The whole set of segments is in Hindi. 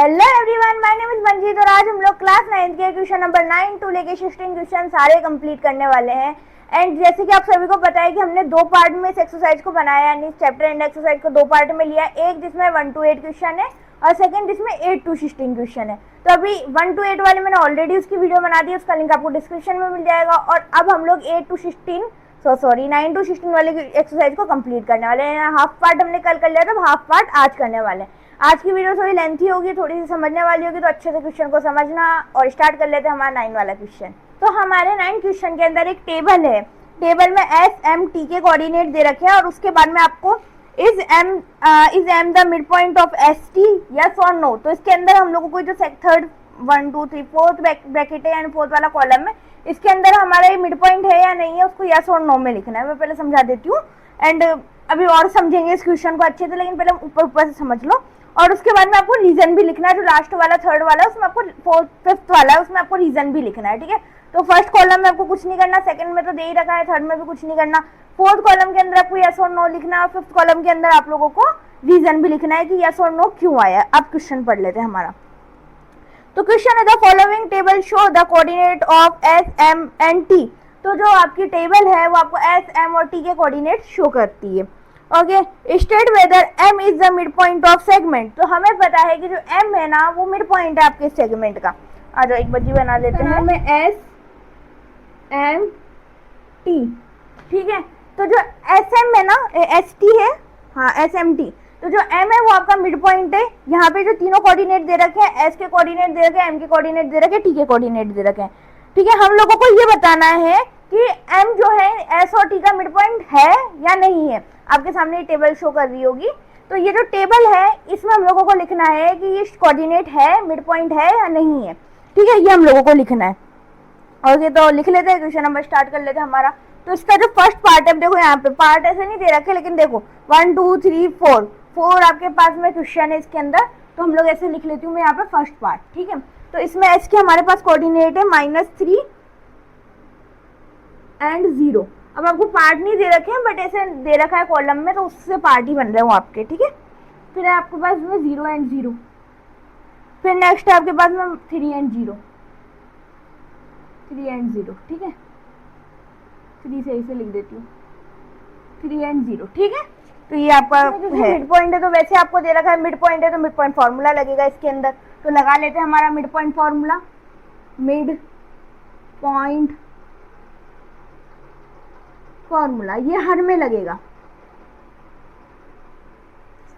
Hello everyone, my name is Manjeet और आज हम लोग क्लास 9 के क्वेश्चन नंबर 9 टू लेके 16 क्वेश्चन सारे कंप्लीट करने वाले हैं। एंड जैसे कि आप सभी को पता है कि हमने दो पार्ट में इस एक्सरसाइज को बनाया, यानी चैप्टर एंड एक्सरसाइज को दो पार्ट में लिया, एक जिसमें 1 to 8 क्वेश्चन है और सेकंड जिसमें 8 to 16 क्वेश्चन है। तो अभी 1 to 8 वाले मैंने ऑलरेडी उसकी वीडियो बना दी, उसका लिंक आपको डिस्क्रिप्शन में मिल जाएगा। और अब हम लोग 9 to 16 वाले एक्सरसाइज को कंप्लीट करने वाले हैं। हाफ पार्ट हमने कल कर लिया था, हाफ पार्ट आज करने वाले हैं। आज की वीडियो थोड़ी लेंथी होगी, थोड़ी सी समझने वाली होगी, तो अच्छे से क्वेश्चन को समझना और स्टार्ट कर लेते हैं हमारा 9 वाला क्वेश्चन। तो हमारे 9 क्वेश्चन के अंदर एक टेबल है, टेबल में एस एम टी के कोऑर्डिनेट दे रखे हैं और उसके बाद में आपको is am the mid point of S T, yes और नो। तो इसके अंदर हम लोगों को जो थर्ड 1 2 3 फोर्थ ब्रैकेट है यानी फोर्थ वाला कॉलम में, इसके अंदर हमारा ये मिड पॉइंट है या नहीं है उसको यस और नो में लिखना है। मैं पहले समझा देती हूँ एंड अभी और समझेंगे इस क्वेश्चन को अच्छे से, लेकिन पहले ऊपर ऊपर से समझ लो। और उसके बाद में आपको रीजन भी लिखना है, जो लास्ट वाला थर्ड वाला है उसमें आपको, फोर्थ फिफ्थ वाला है उसमें आपको रीजन भी लिखना है, ठीक है। तो फर्स्ट कॉलम में आपको कुछ नहीं करना, सेकंड में तो दे ही रखा है, थर्ड में भी कुछ नहीं करना, फोर्थ कॉलम के अंदर आपको यस और नो लिखना है और फिफ्थ कॉलम के अंदर आप लोगों को रीजन भी लिखना है कि यस और नो क्यों आया। अब क्वेश्चन पढ़ लेते हैं हमारा। तो क्वेश्चन है the following table show the coordinate of S M and T. तो जो आपकी टेबल है वो आपको एस एम और टी के कोऑर्डिनेट शो करती है। Okay, state whether M is the mid point of segment. तो हमें पता है कि जो एम है ना वो मिड पॉइंट है आपके सेगमेंट का। आ जाओ एक बजी बना लेते हैं, एस एम टी, ठीक है। तो जो एस एम है ना, एस टी है, हाँ एस एम टी। तो जो एम है वो आपका मिड पॉइंट है। यहाँ पे जो तीनों कोऑर्डिनेट दे रखे हैं, एस के कोऑर्डिनेट दे रखे हैं, एम के कोऑर्डिनेट दे रखे हैं, टी के कोऑर्डिनेट दे रखे हैं, ठीक है। हम लोगों को ये बताना है कि एम जो है एस और टी का मिड पॉइंट है या नहीं है। आपके सामने ये टेबल शो कर रही होगी। तो ये जो टेबल है इसमें हम लोगों को लिखना है कि ये कोऑर्डिनेट है, मिड पॉइंट है या नहीं है, ठीक है, ये हम लोगों को लिखना है। ओके, तो लिख लेते हैं, क्वेश्चन नंबर स्टार्ट कर लेते हैं हमारा। तो इसका जो फर्स्ट पार्ट है, देखो यहाँ पे पार्ट ऐसे नहीं दे रखे, लेकिन देखो 1 2 3 4 आपके पास में क्वेश्चन है इसके अंदर, तो हम लोग ऐसे लिख लेती हूँ मैं यहाँ पे फर्स्ट पार्ट, ठीक है। तो इसमें एस के हमारे पास कोऑर्डिनेट है -3 एंड 0। अब आपको पार्ट नहीं दे रखे हैं बट ऐसे दे रखा है कॉलम में, तो उससे पार्ट ही बन रहे हो आपके, ठीक है। फिर है आपके पास में 0 एंड 0, फिर नेक्स्ट है आपके पास में 3 एंड 0, 3 एंड 0, ठीक है। 3 सही से लिख देती हूँ, 3 एंड 0, ठीक है। तो ये आपका मिड पॉइंट है, तो वैसे आपको दे रखा है मिड पॉइंट है तो मिड पॉइंट फार्मूला लगेगा इसके अंदर। तो लगा लेते हैं हमारा mid point formula. Mid point formula ये हर में लगेगा,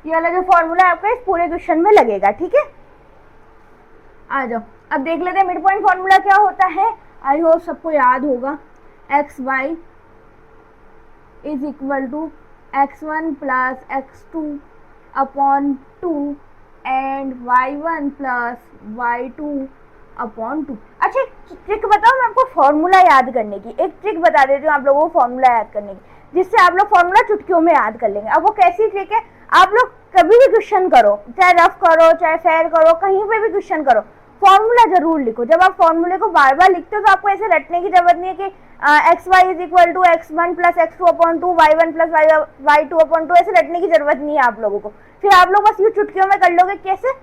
ये वाला जो फॉर्मूला आपका इस पूरे क्वेश्चन में लगेगा, ठीक है। आ जाओ अब देख लेते हैं मिड पॉइंट फॉर्मूला क्या होता है। आई होप सबको याद होगा। X Y is equal to x1 plus x2 upon 2 and y1 plus y2 upon 2। अच्छा एक ट्रिक बताओ मैं आपको फॉर्मूला याद करने की, एक ट्रिक बता देती हूँ आप लोगों को फॉर्मूला याद करने की, जिससे आप लोग फॉर्मूला चुटकियों में याद कर लेंगे। अब वो कैसी ट्रिक है, आप लोग कभी भी क्वेश्चन करो, चाहे रफ करो चाहे फेयर करो, कहीं पे भी क्वेश्चन करो, फॉर्मूला जरूर लिखो। जब आप फॉर्मूले को बार बार लिखते हो तो आपको ऐसे रटने की जरूरत नहीं है कि X Y is equal to x1 plus x2 upon 2, y1 plus y2 upon 2, ऐसे रटने की जरूरत नहीं है आप लोगों को। फिर आप लोग बस ये चुटकियों में कर लोगे, कैसे,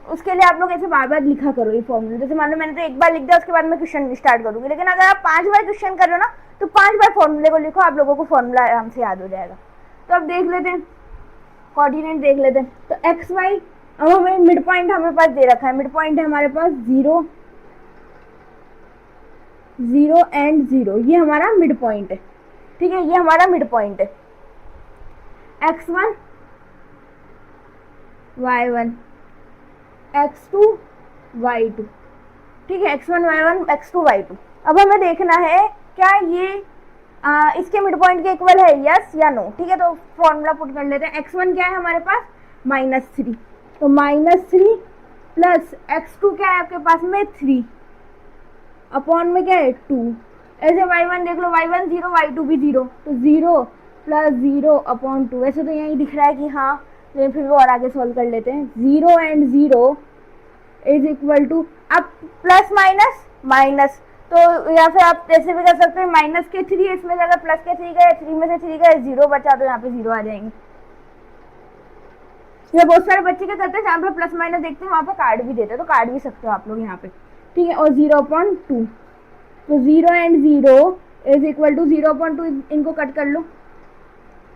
उसके लिए आप लोग ऐसे बार बार लिखा करो ये फॉर्मूला। जैसे मान लो मैंने तो एक बार लिख दिया, उसके बाद मैं क्वेश्चन स्टार्ट करूंगी, लेकिन अगर आप 5 बार क्वेश्चन कर रहे हो ना तो 5 बार फॉर्मूले को लिखो, आप लोगों को फॉर्मूला आराम से याद हो जाएगा। तो अब देख लेते हैं कोऑर्डिनेट, देख लेते हैं। तो एक्स वाई, अब हमें मिड पॉइंट हमें पास दे रखा है, मिड पॉइंट है हमारे पास 0 0 एंड 0, ये हमारा मिड पॉइंट है, ठीक है, ये हमारा मिड पॉइंट है। x1 y1 x2 y2, ठीक है, x1 y1 x2 y2। अब हमें देखना है क्या ये इसके मिड पॉइंट के इक्वल है, यस या नो, ठीक है। तो फॉर्मूला पुट कर लेते हैं। x1 क्या है हमारे पास -3, तो -3 प्लस x2 क्या है आपके पास में 3 अपॉन में क्या है 2। ऐसे y1 देख लो, y1 0 y2 भी 0, तो 0 प्लस 0 अपॉन 2। ऐसे तो यही दिख रहा है कि हाँ, लेकिन फिर भी और आगे सॉल्व कर लेते हैं। 0 एंड 0 इज इक्वल टू, अब प्लस माइनस माइनस, तो या फिर आप ऐसे भी कर सकते हैं माइनस के 3, इसमें से अगर प्लस के 3 गए, 3 में से 3 गए, 0 बचा, तो यहाँ पे 0 आ जाएंगे। ये बहुत सारे बच्चे क्या करते हैं, जहाँ पे प्लस माइनस देखते हैं वहाँ पे काट भी देते हैं, तो काट भी सकते हो आप लोग यहाँ पे, ठीक है। और 0.2, तो 0 एंड 0 इज इक्वल टू 0.2, इनको कट कर लो,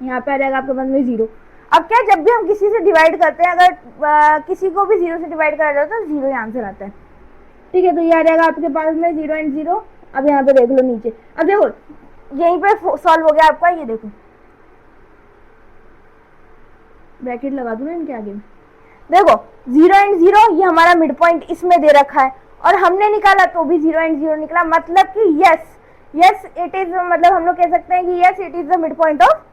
यहाँ पे आ जाएगा आपके पास में 0। अब क्या, जब भी हम किसी से डिवाइड करते हैं, अगर किसी को भी 0 से डिवाइड करा जाए तो 0 आंसर आता है, ठीक है। तो ये आ जाएगा आपके पास में 0 एंड 0। अब यहाँ पे देख लो नीचे, अब देखो यहीं पे सॉल्व हो गया आपका, ये देखो ब्रैकेट लगा दूं ना इनके आगे में, देखो 0 एंड 0 ये हमारा मिड पॉइंट इसमें दे रखा है, और हमने निकाला तो भी 0 एंड 0 निकला, मतलब कि यस यस इट इज, मतलब हम लोग कह सकते हैं कि yes it is the mid point of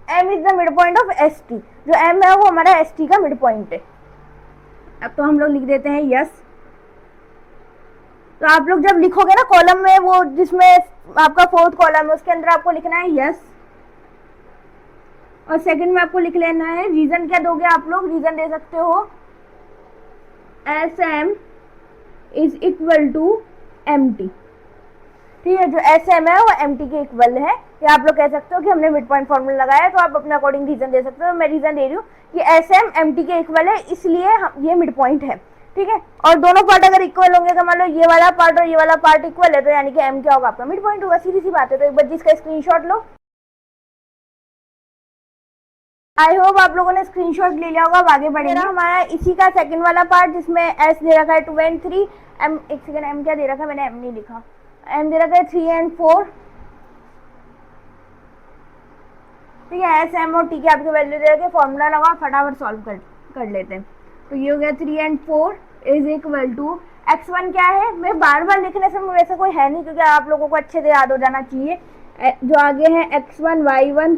M, is the mid point of S T. जो एम है वो हमारा एस टी का मिड पॉइंट है। अब तो हम लोग लिख देते हैं यस। तो आप लोग जब लिखोगे ना कॉलम में, वो जिसमें आपका फोर्थ कॉलम है उसके अंदर आपको लिखना है यस, और सेकंड में आपको लिख लेना है, रीजन क्या दोगे आप लोग, रीजन दे सकते हो S M is equal to M T, ठीक है। जो एस एम है वो एम टी के इक्वल है, या आप लोग कह सकते हो कि हमने मिड पॉइंट फॉर्मूला लगाया, तो आप अपने अकॉर्डिंग रीजन दे सकते हो। मैं रीजन दे रही हूँ कि एस एम एम टी के इक्वल है, इसलिए ये मिड पॉइंट है, ठीक है। और दोनों पार्ट अगर इक्वल होंगे, तो मान लो ये वाला पार्ट और ये वाला पार्ट इक्वल है, तो यानी कि एम क्या होगा, आपका मिड पॉइंट होगा, सीधी सी बात है। तो एक बार जिसका स्क्रीनशॉट लो, आई होप आप लोगों ने स्क्रीनशॉट ले लिया होगा। अब आगे बढ़ेंगे, हमारा इसी का सेकंड वाला पार्ट जिसमें एस दे रखा है 2 एंड 3, एम, एक सेकंड, एम क्या दे रखा है, मैंने एम नहीं लिखा, एम दे रखा है 3 एंड 4, ठीक है। एस एम और टी के आपके वैल्यू दे रखे, फॉर्मूला लगा, फटाफट सॉल्व कर लेते हैं। तो ये हो गया 3 and 4 is equal to x1 क्या है, मैं बार बार लिखने से वैसे कोई है नहीं, क्योंकि आप लोगों को अच्छे से याद हो जाना चाहिए। जो आगे है x1 y1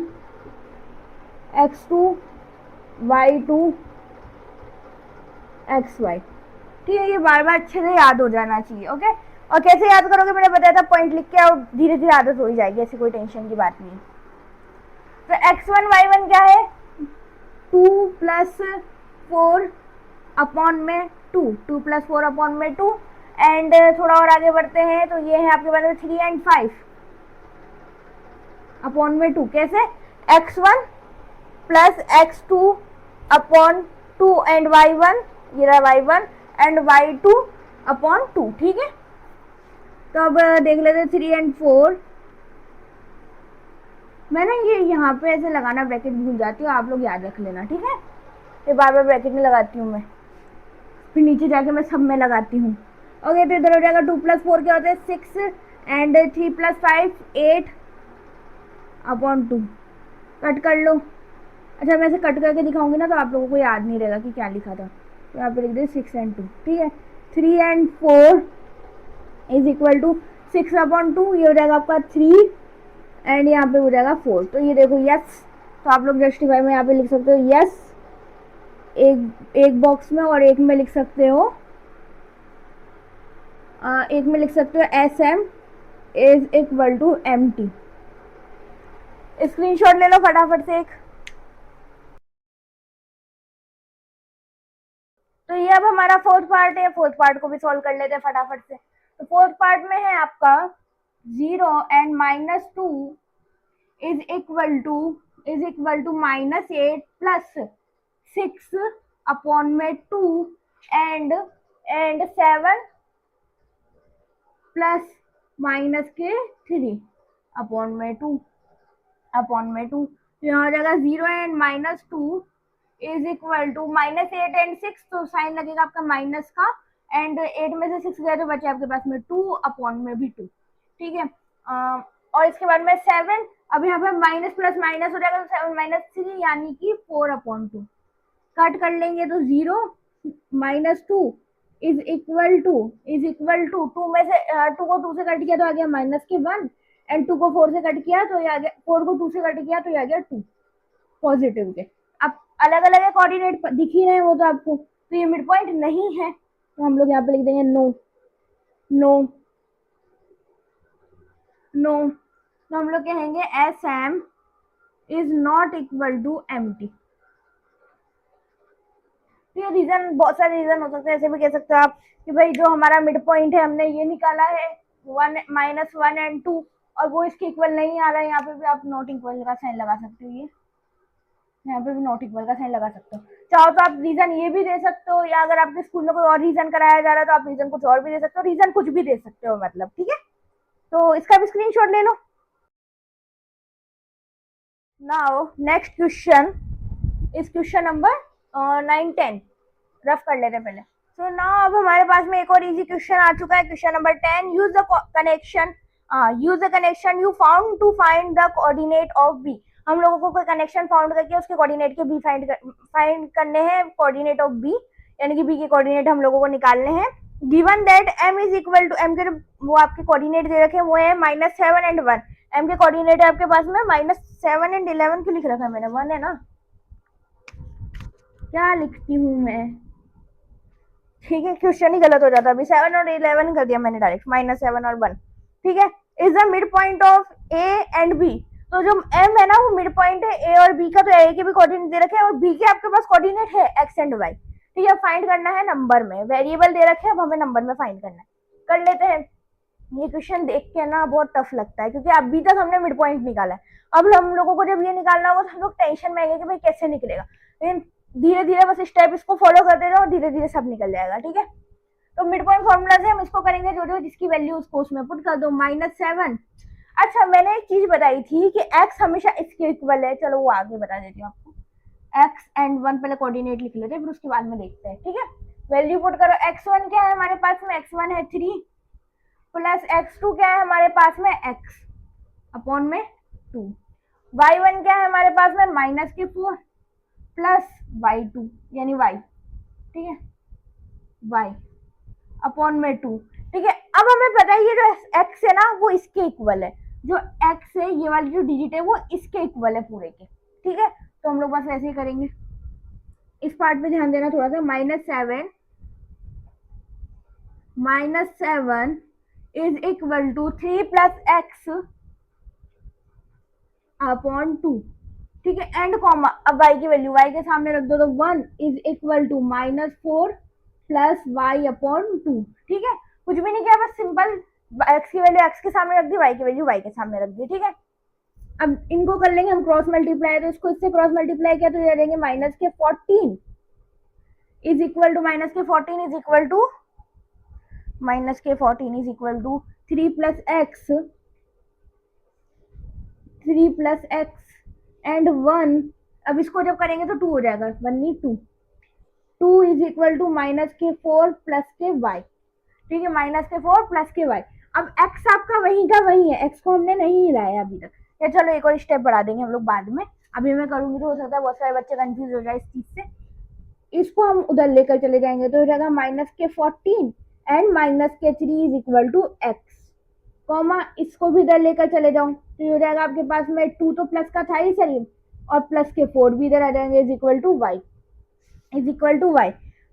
x2 y2 xy, ठीक है। ये बार बार अच्छे से याद हो जाना चाहिए, ओके। और कैसे याद करोगे, मैंने बताया था, पॉइंट लिख के, और धीरे धीरे आदत हो ही जाएगी, ऐसी कोई टेंशन की बात नहीं। तो x1 y1 क्या है, 2 प्लस 4 अपॉन में 2 प्लस 4 अपॉन में 2, एंड थोड़ा और आगे बढ़ते हैं तो ये है आपके पास में 3 एंड 5 अपॉन में 2, कैसे, x1 plus x2 upon 2 and y1, ये रहा y1 एंड y2 अपॉन 2, ठीक है। तो अब देख लेते हैं 3 एंड 4, मैं ना ये यहाँ पे ऐसे लगाना ब्रैकेट भूल जाती हूँ, आप लोग याद रख लेना, ठीक है। ये बार बार ब्रैकेट में लगाती हूँ मैं, फिर नीचे जाके मैं सब में लगाती हूँ। ओके, तो इधर हो जाएगा 2 प्लस 4 क्या होता है 6, एंड 3 प्लस 5 8 अपॉन 2, कट कर लो। अच्छा, मैं ऐसे कट करके दिखाऊंगी ना तो आप लोगों को याद नहीं रहेगा कि क्या लिखा था, तो यहाँ पे लिख दे 6 एंड 2, ठीक है। 3 and 4 is equal to 6 upon 2, ये हो जाएगा आपका 3 एंड यहाँ पे हो जाएगा 4। तो ये देखो यस, तो आप लोग जस्टिफाई में यहाँ पे लिख सकते हो यस एक बॉक्स में, और एक में लिख सकते हो S M is equal to M T. Screenshot ले लो फटाफट से एक। तो ये अब हमारा फोर्थ पार्ट है, फोर्थ पार्ट को भी सॉल्व कर लेते हैं फटाफट से। तो फोर्थ पार्ट में है आपका 0 and -2 is equal to -8 plus 6 upon में 2 एंड 7 प्लस माइनस के 3 अपॉन में 2 तो यहाँ हो जाएगा 0 and -2 is equal to -8 and 6, तो साइन लगेगा आपका माइनस का, एंड 8 में से 6 गए तो बचे आपके पास में 2 अपॉन में भी 2, ठीक है। और इसके बाद में 7, अब यहाँ पे माइनस प्लस माइनस हो जाएगा, तो 7 माइनस 3 यानी कि 4 अपॉन 2, कट कर लेंगे तो 0 -2 इज इक्वल टू 2 में से 2 को 2 से कट किया तो आ गया माइनस के 1, एंड 2 को 4 से कट किया तो ये आ गया, 4 को 2 से कट किया तो ये आ गया 2 पॉजिटिव के। अब अलग अलग कोऑर्डिनेट दिख ही रहे हैं वो तो आपको, तो ये मिड पॉइंट नहीं है, तो हम लोग यहाँ पे लिख देंगे नो नो नो। तो हम लोग कहेंगे S M is not equal to M T. तो ये रीजन, बहुत सारे रीजन हो सकते हैं, ऐसे भी कह सकते हो आप कि भाई जो हमारा मिड पॉइंट है हमने ये निकाला है 1 एंड 2, और वो इसके इक्वल नहीं आ रहा है, यहाँ पे भी आप नॉट इक्वल का साइन लगा सकते हो, ये यहाँ पे भी नॉट इक्वल का साइन लगा सकते हो। चाहो तो आप रीजन ये भी दे सकते हो, या अगर आपके स्कूल में कोई और रीजन कराया जा रहा है तो आप रीजन कुछ और भी दे सकते हो, रीजन कुछ भी दे सकते हो मतलब, ठीक है। तो इसका भी स्क्रीनशॉट ले लो। नाउ नेक्स्ट क्वेश्चन इस क्वेश्चन नंबर 9-10 रफ कर लेते हैं पहले। सो नाउ अब हमारे पास में एक और इजी क्वेश्चन आ चुका है, question number 10। Use the connection you found to find the coordinate of B. हम लोगों को कोई कनेक्शन फाउंड करके उसके कोऑर्डिनेट के बी फाइंड करने हैं, कोऑर्डिनेट ऑफ बी, यानी कि बी के कोऑर्डिनेट हम लोगों को निकालने हैं। Given that m is equal to, m के वो आपके कोऑर्डिनेट दे रखे हैं वो है -7 एंड 1। m के कोऑर्डिनेट है आपके पास में -7 एंड 11 क्यों लिख रखा है मैंने, 1 है ना, क्या लिखती हूँ मैं, ठीक है, क्वेश्चन ही गलत हो जाता है। अभी 7 और 11 कर दिया मैंने डायरेक्ट, -7 और 1, ठीक है। Is the mid point of A and B. तो जो m है ना वो मिड पॉइंट है ए और बी का, तो ए के भी कोऑर्डिनेट दे रखे हैं और बी के आपके पास कोऑर्डिनेट है x एंड y, ठीक है। फाइंड करना है नंबर में, वेरिएबल दे रखे हैं, अब हमें नंबर में फाइंड करना है। कर लेते हैं। ये क्वेश्चन देख के ना बहुत टफ लगता है, क्योंकि अभी तक हमने मिड पॉइंट निकाला है। अब हम लोगों को जब ये निकालना होगा तो हम लोग टेंशन में आएंगे कि भाई कैसे निकलेगा, लेकिन धीरे धीरे बस स्टेप इसको फॉलो करते रहो, धीरे धीरे सब निकल जाएगा, ठीक है। तो मिड पॉइंट फॉर्मूला से हम इसको करेंगे, जो जो जिसकी वैल्यू उसको उसमें पुट कर दो, -7। अच्छा मैंने एक चीज बताई थी कि x हमेशा इसके इक्वल है, चलो वो आगे बता देती हूँ आपको। x एंड 1 पहले कोऑर्डिनेट लिख लेते हैं, फिर उसके बाद में देखते हैं, ठीक है। वैल्यू पुट करो, x1 क्या है हमारे पास में, x1 है 3 प्लस x2 क्या है हमारे पास में, x अपॉन में 2। y1 क्या है हमारे पास में, -4 प्लस y2 यानी y, ठीक है, y अपॉन में 2, ठीक है। अब हमें पता है ये जो x है ना वो इसके इक्वल है, जो x है ये वाली जो डिजिट है वो इसके इक्वल है पूरे के, ठीक है। तो हम लोग बस ऐसे ही करेंगे, इस पार्ट पे ध्यान देना थोड़ा सा। -7 is equal to 3 plus X upon 2, ठीक है, एंड कॉमा। अब y की वैल्यू y के सामने रख दो, तो 1 इज इक्वल टू -4 प्लस y अपॉन 2, ठीक है। कुछ भी नहीं किया, बस सिंपल x की वैल्यू x के सामने रख दी, y की वैल्यू y के सामने रख दी, ठीक है। अब इनको कर लेंगे हम क्रॉस मल्टीप्लाई, तो इसको इससे क्रॉस मल्टीप्लाई किया तो ये देंगे -14 is equal to -14 is equal to -14 is equal to 3 plus X and 1। अब इसको जब करेंगे तो 2 हो जाएगा, 1 नहीं 2 इज इक्वल टू -4 प्लस के वाई, ठीक है, -4 प्लस के वाई। अब x आपका वही का वही है, x को हमने नहीं हिलाया अभी तक, या चलो एक और स्टेप बढ़ा देंगे हम लोग बाद में, अभी मैं करूंगी तो हो सकता है बहुत सारे बच्चे कंफ्यूज हो जाए इस चीज से। इसको हम उधर लेकर चले जाएंगे तो हो जाएगा -14 and -3 is equal to X, comma इसको भी इधर लेकर चले जाऊं तो ये हो जाएगा आपके पास में 2 तो प्लस का था ही सही, और प्लस के 4 भी इधर आ जाएंगे, इज इक्वल टू वाई।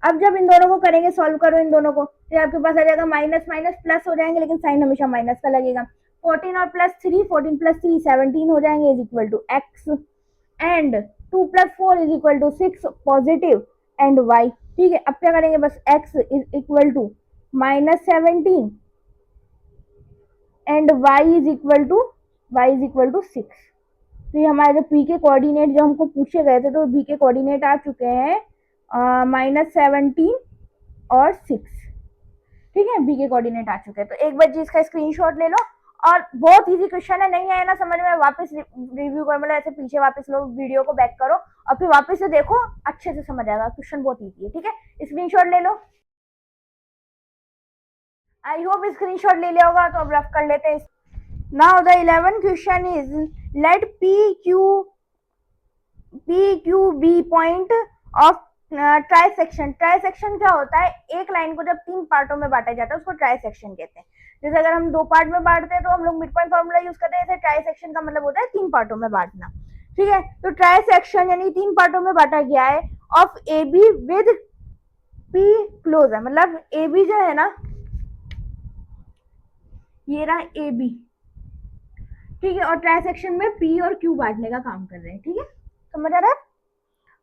अब जब इन दोनों को करेंगे, सॉल्व करो इन दोनों को, तो आपके पास आ जाएगा माइनस माइनस प्लस हो जाएंगे, लेकिन साइन हमेशा माइनस का लगेगा। 14 और प्लस 3, 14 प्लस 3 17 हो जाएंगे, is equal to X, and 2 plus 4 is equal to 6 positive and Y, ठीक है। अब क्या करेंगे, बस x is equal to -17 and y is equal to 6। तो ये हमारे जो p के कोऑर्डिनेट जो हमको पूछे गए थे, तो b के कोऑर्डिनेट आ चुके हैं -17 और 6, ठीक है, b के कोऑर्डिनेट आ चुके हैं। तो एक बार जी इसका स्क्रीनशॉट ले लो, और बहुत इजी क्वेश्चन है, नहीं आया ना समझ में, वापस रिव्यू करो, मतलब ऐसे पीछे वापस लो, वीडियो को बैक करो और फिर वापस से देखो, अच्छे से समझ आएगा, क्वेश्चन बहुत इजी है, ठीक है। स्क्रीनशॉट ले लो, आई होप स्क्रीनशॉट ले लिया होगा। तो अब रफ कर लेते हैं। Now the 11th question is let P Q be point of trisection. Trisection क्या होता है, एक लाइन को जब 3 पार्टों में बांटा जाता है उसको ट्राइसेक्शन कहते हैं। जैसे अगर हम 2 पार्ट में बांटते हैं तो हम लोग मिड पॉइंट फॉर्मूला यूज करते हैं, ऐसे ट्राइसेक्शन का मतलब होता है 3 पार्टों में बांटना, ठीक है। तो ट्राइसेक्शन यानी 3 पार्टों में बांटा गया है of A be with P close है, मतलब ए बी जो है ना, ये रहा ए बी, ठीक है, और ट्राइसेक्शन में पी और क्यू बांटने का काम कर रहे हैं, ठीक है, समझ आ रहा है,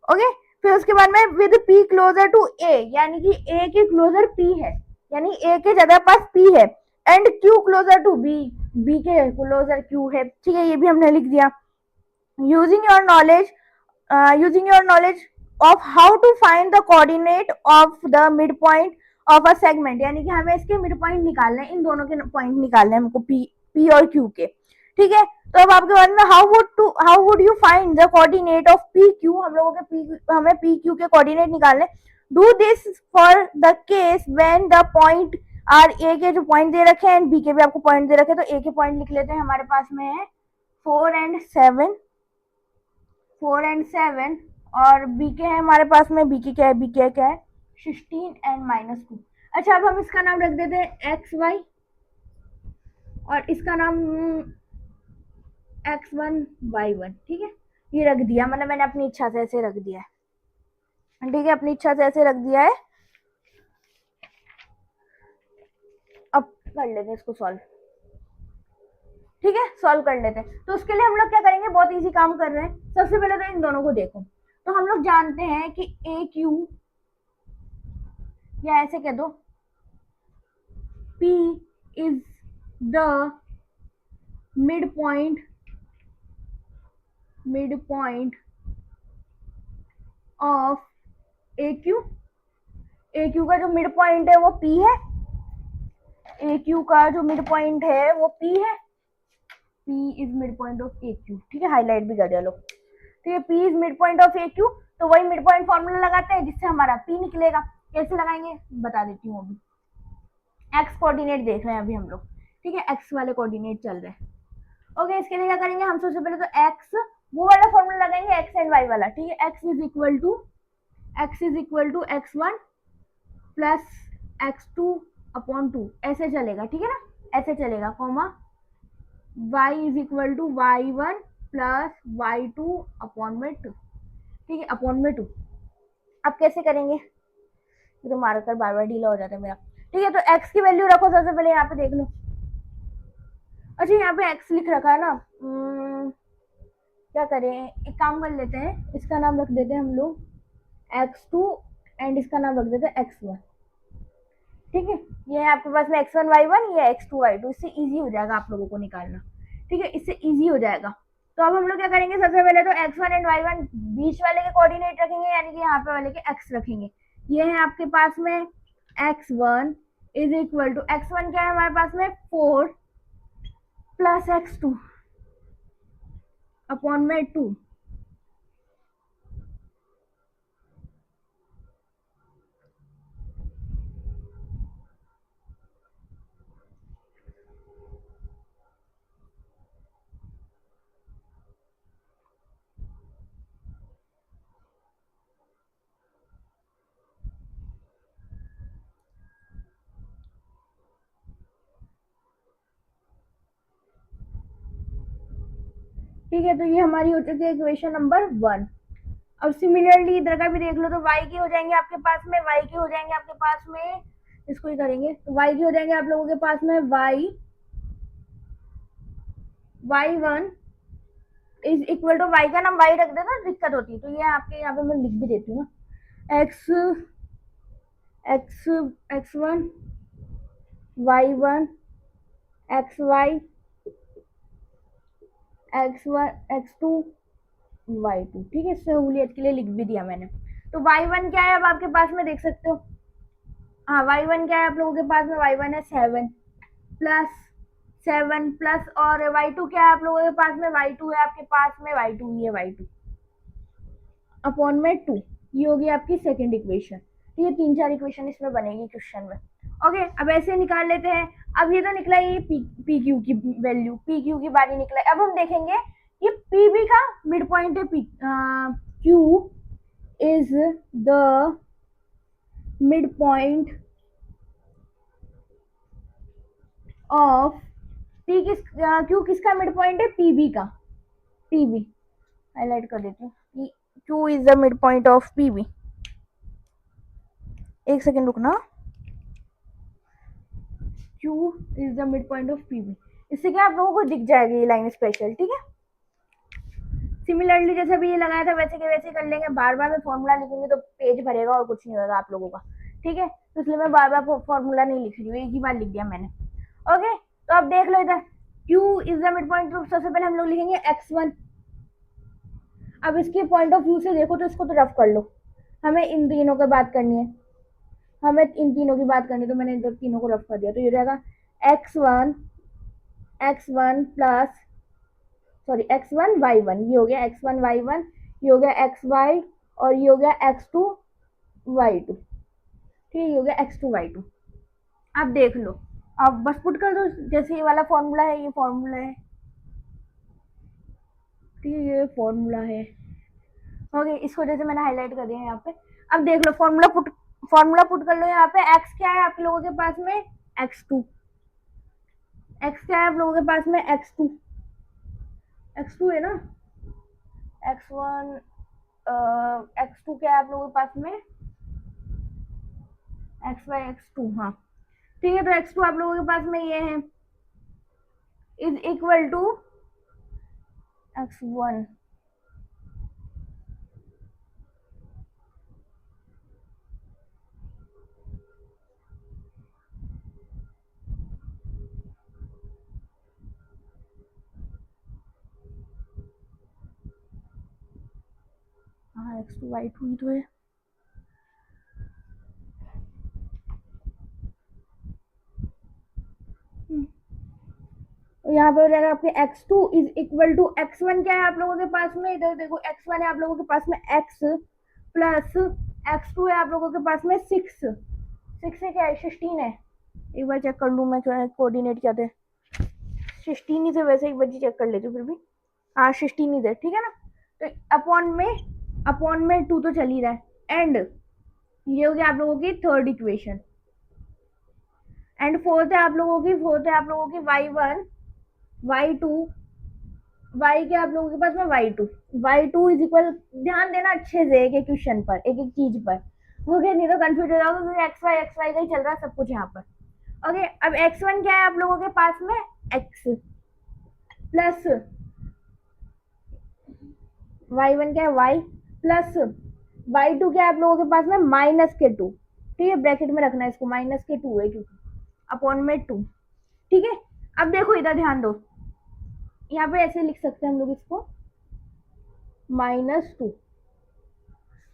ओके। फिर उसके बाद में विद पी क्लोजर टू ए, यानी कि ए के क्लोजर पी है, यानी ए के ज्यादा पास पी है, and Q closer to B, B के क्लोजर क्यू है, ठीक है, ये भी हमने लिख दिया। Using your knowledge of how to find the coordinate of the mid point of a segment, यानी कि हमें इसके मिड पॉइंट निकालने हैं, इन दोनों के पॉइंट निकालने हैं हमको पी और क्यू के, ठीक है। तो अब आपके बाद में how would you find the coordinate of P Q, हम लोगों के हमें पी क्यू के कोऑर्डिनेट निकालने। Do this for the case when the point are, A के जो पॉइंट दे रखे हैं एंड बी के भी आपको पॉइंट दे रखे हैं, तो ए के पॉइंट लिख लेते हैं, हमारे पास में है 4 and 7, 4 and 7, और बी के है हमारे पास में, बी की क्या है, बी के क्या है 16 and -2। अच्छा, अब हम इसका नाम रख देते हैं एक्स वाई और इसका नाम x1 y1, ठीक है। ये रख दिया, मतलब मैंने अपनी इच्छा से ऐसे रख दिया है, ठीक है, अपनी इच्छा से ऐसे रख दिया है। अब कर लेते हैं इसको सॉल्व, ठीक है, सॉल्व कर लेते हैं। तो उसके लिए हम लोग क्या करेंगे, बहुत इजी काम कर रहे हैं। सबसे पहले तो इन दोनों को देखो, तो हम लोग जानते हैं कि ए क्यू, या ऐसे कह दो P is the mid point of A Q. A Q का जो मिड पॉइंट है वो P है, ए क्यू का जो मिड पॉइंट है वो P है, P is mid point of A Q, ठीक है, हाईलाइट भी कर दिया लोग, ठीक है। P is mid point of A Q, तो वही मिड पॉइंट फॉर्मूला लगाते हैं जिससे हमारा P निकलेगा। कैसे लगाएंगे बता देती हूँ। अभी एक्स कोऑर्डिनेट देख रहे हैं अभी हम लोग, ठीक है, एक्स वाले कोऑर्डिनेट चल रहे हैं। ओके, इसके लिए क्या करेंगे हम, सबसे पहले तो एक्स वो वाला फॉर्मूला लगाएंगे, एक्स एंड वाई वाला, ठीक है। X is equal to x1 plus x2 upon 2, ऐसे चलेगा, ठीक है ना, ऐसे चलेगा, comma y is equal to y1 plus y2 upon में 2, ठीक है, अपॉन में 2। अब कैसे करेंगे, तो मार्कर बार बार ढीला हो जाता है मेरा, ठीक है। तो x की वैल्यू रखो, सबसे पहले यहाँ पे देख लो। अच्छा, यहाँ पे x लिख रखा है ना, क्या करें, एक काम कर लेते हैं, इसका नाम रख देते हैं हम लोग x2 एंड इसका नाम रख देते हैं x1, ठीक है। ये है आपके पास में x1 y1, ये x2 y2, इससे इजी हो जाएगा आप लोगों को निकालना, ठीक है, इससे इजी हो जाएगा। तो अब हम लोग क्या करेंगे, सबसे पहले तो x1 एंड y1 बीच वाले के कोऑर्डिनेट रखेंगे, यानी कि यहाँ पे वाले के x रखेंगे। ये है आपके पास में x1 is equal to, x1 क्या है हमारे पास में 4 प्लस x2 अपॉन में 2, ठीक है। तो ये हमारी हो चुकी है इक्वेशन नंबर 1। अब सिमिलरली इधर का भी देख लो, तो y के हो जाएंगे आपके पास में, y के हो जाएंगे आपके पास में, इसको ही करेंगे, तो y के हो जाएंगे आप लोगों के पास में y1 is equal to, y का नाम y रख देना, दिक्कत होती है, तो ये आपके यहाँ पे मैं लिख भी देती हूँ ना, x1 y1 xy x2 y2, ठीक है, सहूलियत के लिए लिख भी दिया मैंने। तो y1 क्या है अब आपके पास में, देख सकते हो, हाँ y1 क्या है आप लोगों के पास में, y1 है 7 प्लस और y2 क्या है आप लोगों के पास में, y2 है आपके पास में, y2 ही है, y2 अपॉन में 2, ये होगी आपकी सेकेंड इक्वेशन। तो ये 3-4 इक्वेशन इसमें बनेगी क्वेश्चन में। ओके, अब ऐसे निकाल लेते हैं। अब ये तो निकला, ये पी क्यू की वैल्यू, पी क्यू की बारी निकला। अब हम देखेंगे ये पी बी का मिड पॉइंट है, Q is the mid point of P, Q किसका मिड पॉइंट है, पी बी का, पी बी हाईलाइट कर देती हूँ, Q is the mid point of P B. एक सेकेंड रुकना, Q is the mid point of PB, इससे क्या आप लोगों को दिख जाएगी ये लाइन स्पेशल, ठीक है। सिमिलरली जैसे भी ये लगाया था वैसे के वैसे कर लेंगे, बार बार मैं फॉर्मूला लिखूंगी तो पेज भरेगा और कुछ नहीं होगा आप लोगों का, ठीक है, तो इसलिए मैं बार बार फॉर्मूला नहीं लिख रही हूँ, एक ही बार लिख दिया मैंने। ओके, तो अब देख लो इधर, Q is the mid point, तो सबसे पहले हम लोग लिखेंगे x1। अब इसके पॉइंट ऑफ व्यू से देखो तो इसको तो रफ कर लो, हमें इन तीनों की बात करनी है, हमें इन तीनों की बात करनी है, तो मैंने इन तीनों को रफ कर दिया, तो ये रहेगा x1 plus sorry x1 y1, ये हो गया x1 y1, ये हो गया xy, और ये हो गया x2 y2, ठीक है, ये हो गया x2 y2। आप देख लो, आप बस पुट कर दो, जैसे ये वाला फॉर्मूला है, ये फॉर्मूला है, ठीक है, ये फॉर्मूला है, ओके, इसको जैसे मैंने हाईलाइट कर दिया यहाँ पे। अब देख लो, फॉर्मूला पुट कर लो यहाँ पे। x क्या है आप लोगों के पास में, x2, x क्या है आप लोगों के पास में, x2 है ना, x1 x2 क्या है आप लोगों के पास में, xy x2, हाँ, ठीक है, तो x2 आप लोगों के पास में ये है, इज इक्वल टू x1, हाँ x2 y2 ही तो है, यहाँ पर रहेगा आपके x2 is equal to x1 क्या है आप लोगों के पास में, इधर देखो x1 है आप लोगों के पास में x प्लस x2 है आप लोगों के पास में 6 है, क्या है 16 है, एक बार चेक कर लूँ मैं, क्या कोऑर्डिनेट क्या थे, 16 ही थे वैसे, एक बार चेक कर लेती हूँ फिर भी, हाँ 16 ही थे, ठीक है ना, तो अपॉन में 2 तो चल ही रहा है, एंड ये हो गया आप लोगों की थर्ड इक्वेशन, एंड फोर्थ है आप लोगों की y1 y2 y के आप लोगों के पास में y2 इज इक्वल, ध्यान देना अच्छे से एक एक क्वेश्चन पर, एक एक चीज पर, ओके, नहीं तो कंफ्यूज हो जाओगे, क्योंकि एक्स वाई का ही चल रहा है सब कुछ यहाँ पर, ओके। अब x1 क्या है आप लोगों के पास में, x प्लस y1 क्या है y प्लस y2 क्या है आप लोगों के पास में -2, ठीक है, ब्रैकेट में रखना है इसको, -2 है क्योंकि अपॉन में 2, ठीक है। अब देखो इधर ध्यान दो, यहाँ पे ऐसे लिख सकते हैं हम लोग इसको, -2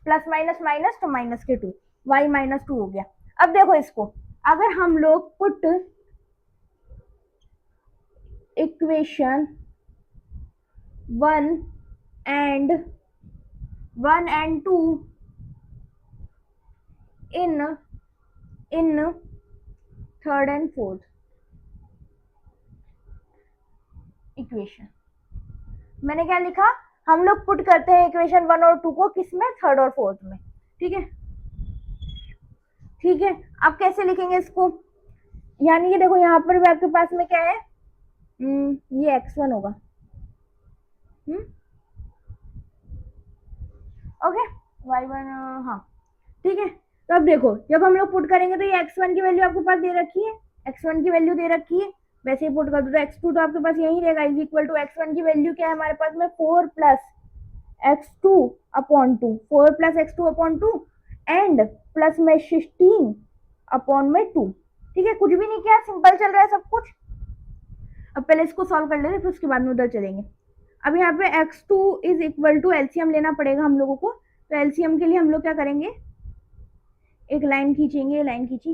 प्लस माइनस माइनस तो -2, y-2 हो गया। अब देखो इसको, अगर हम लोग put equation 1 and 2 in third and fourth equation, मैंने क्या लिखा, हम लोग पुट करते हैं इक्वेशन 1 और 2 को किस में, थर्ड और फोर्थ में, ठीक है, ठीक है। अब कैसे लिखेंगे इसको, यानी कि देखो यहाँ पर भी आपके पास में क्या है, ये x1 होगा, ओके, y1, हाँ, ठीक है। तो अब देखो, जब हम लोग पुट करेंगे तो ये x1 की वैल्यू आपके पास दे रखी है, x1 की वैल्यू दे रखी है, वैसे ही पुट कर दो, तो x2 तो आपके पास यही रहेगा, इज इक्वल टू x1 की वैल्यू क्या है हमारे पास में, 4 plus x2 upon 2, 4 plus x2 upon 2, and plus में 16 अपॉन में 2, ठीक है, कुछ भी नहीं किया, सिंपल चल रहा है सब कुछ। अब पहले इसको सॉल्व कर लेते, फिर उसके बाद में उधर चलेंगे। अब यहाँ पे x2 is equal to, LCM लेना पड़ेगा हम लोगों को, तो एलसीएम के लिए हम लोग क्या करेंगे, एक लाइन खींचेंगे, लाइन खींची,